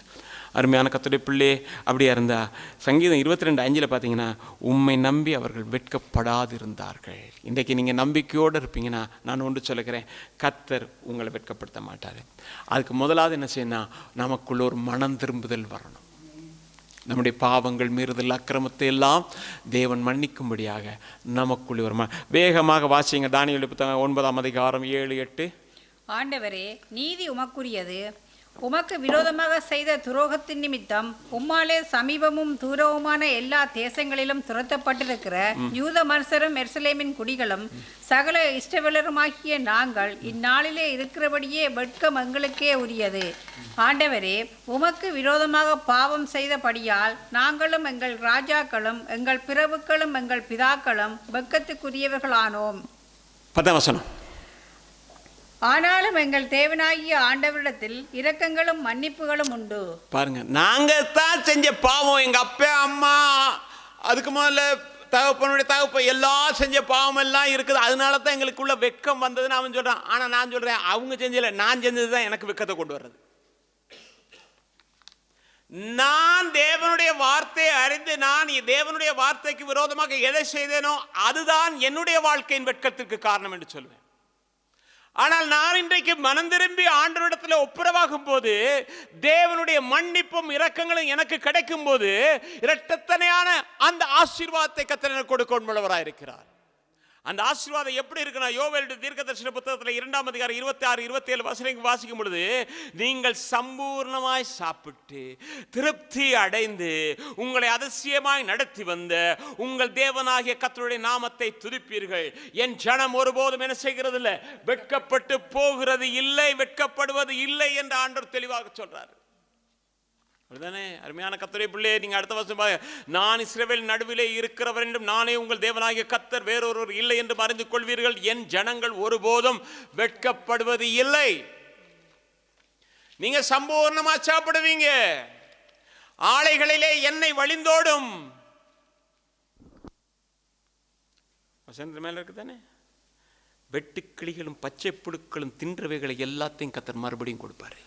அருமையான கர்த்தருடைய பிள்ளை, அப்படியா இருந்தா சங்கீதம் 22:5 பார்த்தீங்கன்னா உம்மை நம்பி அவர்கள் வெட்கப்படாதிருந்தார்கள். இன்றைக்கு நீங்கள் நம்பிக்கையோடு இருப்பீங்கன்னா நான் ஒன்று சொல்லுகிறேன், கர்த்தர் உங்களை வெட்கப்படுத்த மாட்டார். அதுக்கு முதலாவது என்ன செய்யணும்? நமக்குள்ள ஒரு மனம் திரும்புதல் வரணும். நம்முடைய பாவங்கள், மீறுதல், அக்கிரமத்தை எல்லாம் தேவன் மன்னிக்கும்படியாக நமக்குள்ளே ஒரு வேகமாக வாசிங்க. தானியேல் புத்தகம் 9:7, 7, 8. ஆண்டவரே, நீதி உமக்குரியது, உமக்கு விரோதமாக செய்த துரோகத்தின் நிமித்தம் உம்மாலே சமீபமும் தூரவுமான எல்லா தேசங்களிலும் துரத்தப்பட்டிருக்கிற யூத மனுஷரும் எருசலேமின் குடிகளும் சகல இஷ்டவேலருமாகிய நாங்கள் இந்நாளிலே இருக்கிறபடியே வெட்கம் எங்களுக்கே உரியது. ஆண்டவரே, உமக்கு விரோதமாக பாவம் செய்தபடியால் நாங்களும் எங்கள் ராஜாக்களும் எங்கள் பிரபுக்களும் எங்கள் பிதாக்களும் வெட்கத்துக்குரியவர்களானோம். 10ஆம் வசனம். ஆனாலும் எங்கள் தேவனாகிய ஆண்டவரிடத்தில் இரக்கங்களும் மன்னிப்புகளும் உண்டு. பாருங்க, நாங்க தான் செஞ்ச பாவம், எங்க அப்பா அம்மா அதுக்கு முதல்ல தகப்பனுடைய தகப்பன் எல்லாம் செஞ்ச பாவம் எல்லாம் இருக்குது, அதனால தான் எங்களுக்குள்ள வெட்கம் வந்ததுன்னு அவன் சொல்றான். ஆனா நான் சொல்றேன், அவங்க செஞ்சல, நான் செஞ்சது தான் எனக்கு வெட்கத்தை கொண்டு வர்றது. நான் தேவனுடைய வார்த்தையை அறிந்து நான் தேவனுடைய வார்த்தைக்கு விரோதமாக எதை செய்தேனோ அதுதான் என்னுடைய வாழ்க்கையின் வெட்கத்திற்கு காரணம் என்று சொல்வேன். ஆனால் நான் இன்றைக்கு மனம் திரும்பி ஆண்டவரிடத்தில் ஒப்புரவாகும் போது தேவனுடைய மன்னிப்பும் இரக்கங்களும் எனக்கு கிடைக்கும் போது இரட்டத்தனையான அந்த ஆசீர்வாதத்தை கர்த்தர் எனக்கு கொடுக்க உள்ளவராயிருக்கிறார். அந்த ஆசீர்வாதம் எப்படி இருக்குன்னா, யோவேல் தீர்க்கதரிசன புத்தகத்தில் 2ஆம் அதிகாரம் 26, 27 வசனங்களை வாசிக்கும் பொழுது, நீங்கள் சம்பூர்ணமாய் சாப்பிட்டு திருப்தி அடைந்து உங்களை அதிசயமாய் நடத்தி வந்த உங்கள் தேவனாகிய கர்த்தருடைய நாமத்தை துதிப்பீர்கள். என் ஜனம் ஒருபோதும் என்ன செய்கிறது இல்லை, வெட்கப்பட்டு போகிறது இல்லை, வெட்கப்படுவது இல்லை என்று ஆண்டவர் தெளிவாக சொல்றார். அப்படிதானே அருமையான கர்த்தருடைய பிள்ளையே, நீங்க அடுத்த வருஷம் நான் இஸ்ரவேல் நடுவிலே இருக்கிறவர் என்றும் நானே உங்கள் தேவனாகிய கர்த்தர் வேறொருவர் இல்லை என்று அறிந்து கொள்வீர்கள். என் ஜனங்கள் ஒருபோதும் வெட்கப்படுவது இல்லை. நீங்க சம்பூர்ணமா சாப்பிடுவீங்க, ஆலைகளிலே எண்ணெய் வழிந்தோடும். வசந்த மேல இருக்குதானே, வெட்டுக்கிளிகளும் பச்சை புழுக்களும் தின்றவைகளை எல்லாத்தையும் கர்த்தர் மறுபடியும் கொடுப்பாரு.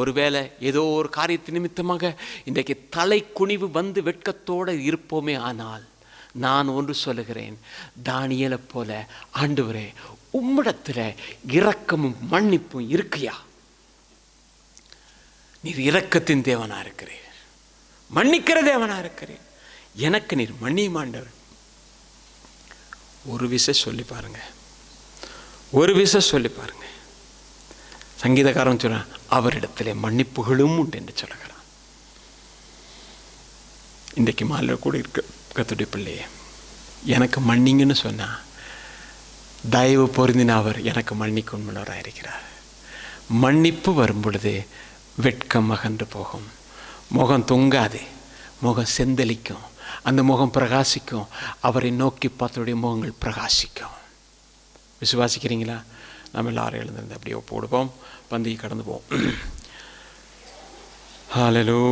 ஒருவேளை ஏதோ ஒரு காரியத்து நிமித்தமாக இன்றைக்கு தலை குனிவு வந்து வெட்கத்தோடு இருப்போமே, ஆனால் நான் ஒன்று சொல்லுகிறேன், தானியேலை போல ஆண்டவரே உம்மிடத்தில் இரக்கமும் மன்னிப்பும் இருக்கியா? நீர் இரக்கத்தின் தேவனா இருக்கிறீர், மன்னிக்கிற தேவனா இருக்கிறீர், எனக்கு நீர் மன்னியும் ஆண்டவர். ஒரு விஷயம் சொல்லி பாருங்க, ஒரு விஷயம் சொல்லி பாருங்க. சங்கீதக்காரன் சொல்றான், அவரிடத்திலே மன்னிப்புகளும் உண்டு என்று சொல்லுகிறான். இன்றைக்கு மாலை கூட இருக்க கர்த்தருடைய பிள்ளையே, எனக்கு மன்னிங்கன்னு சொன்னா தயவு பொருந்தின அவர் எனக்கு மன்னிக்க உண்மையாக இருக்கிறார். மன்னிப்பு வரும் பொழுது வெட்கம் அகன்று போகும், முகம் தொங்காது, முகம் செந்தளிக்கும், அந்த முகம் பிரகாசிக்கும், அவரை நோக்கி பார்த்தவருடைய முகங்கள் பிரகாசிக்கும். விசுவாசிக்கிறீங்களா? நம்ம எல்லாரும் எழுந்திருந்து அப்படியே போடுவோம், பந்தியை கடந்து போவோம். ஹல்லேலூயா.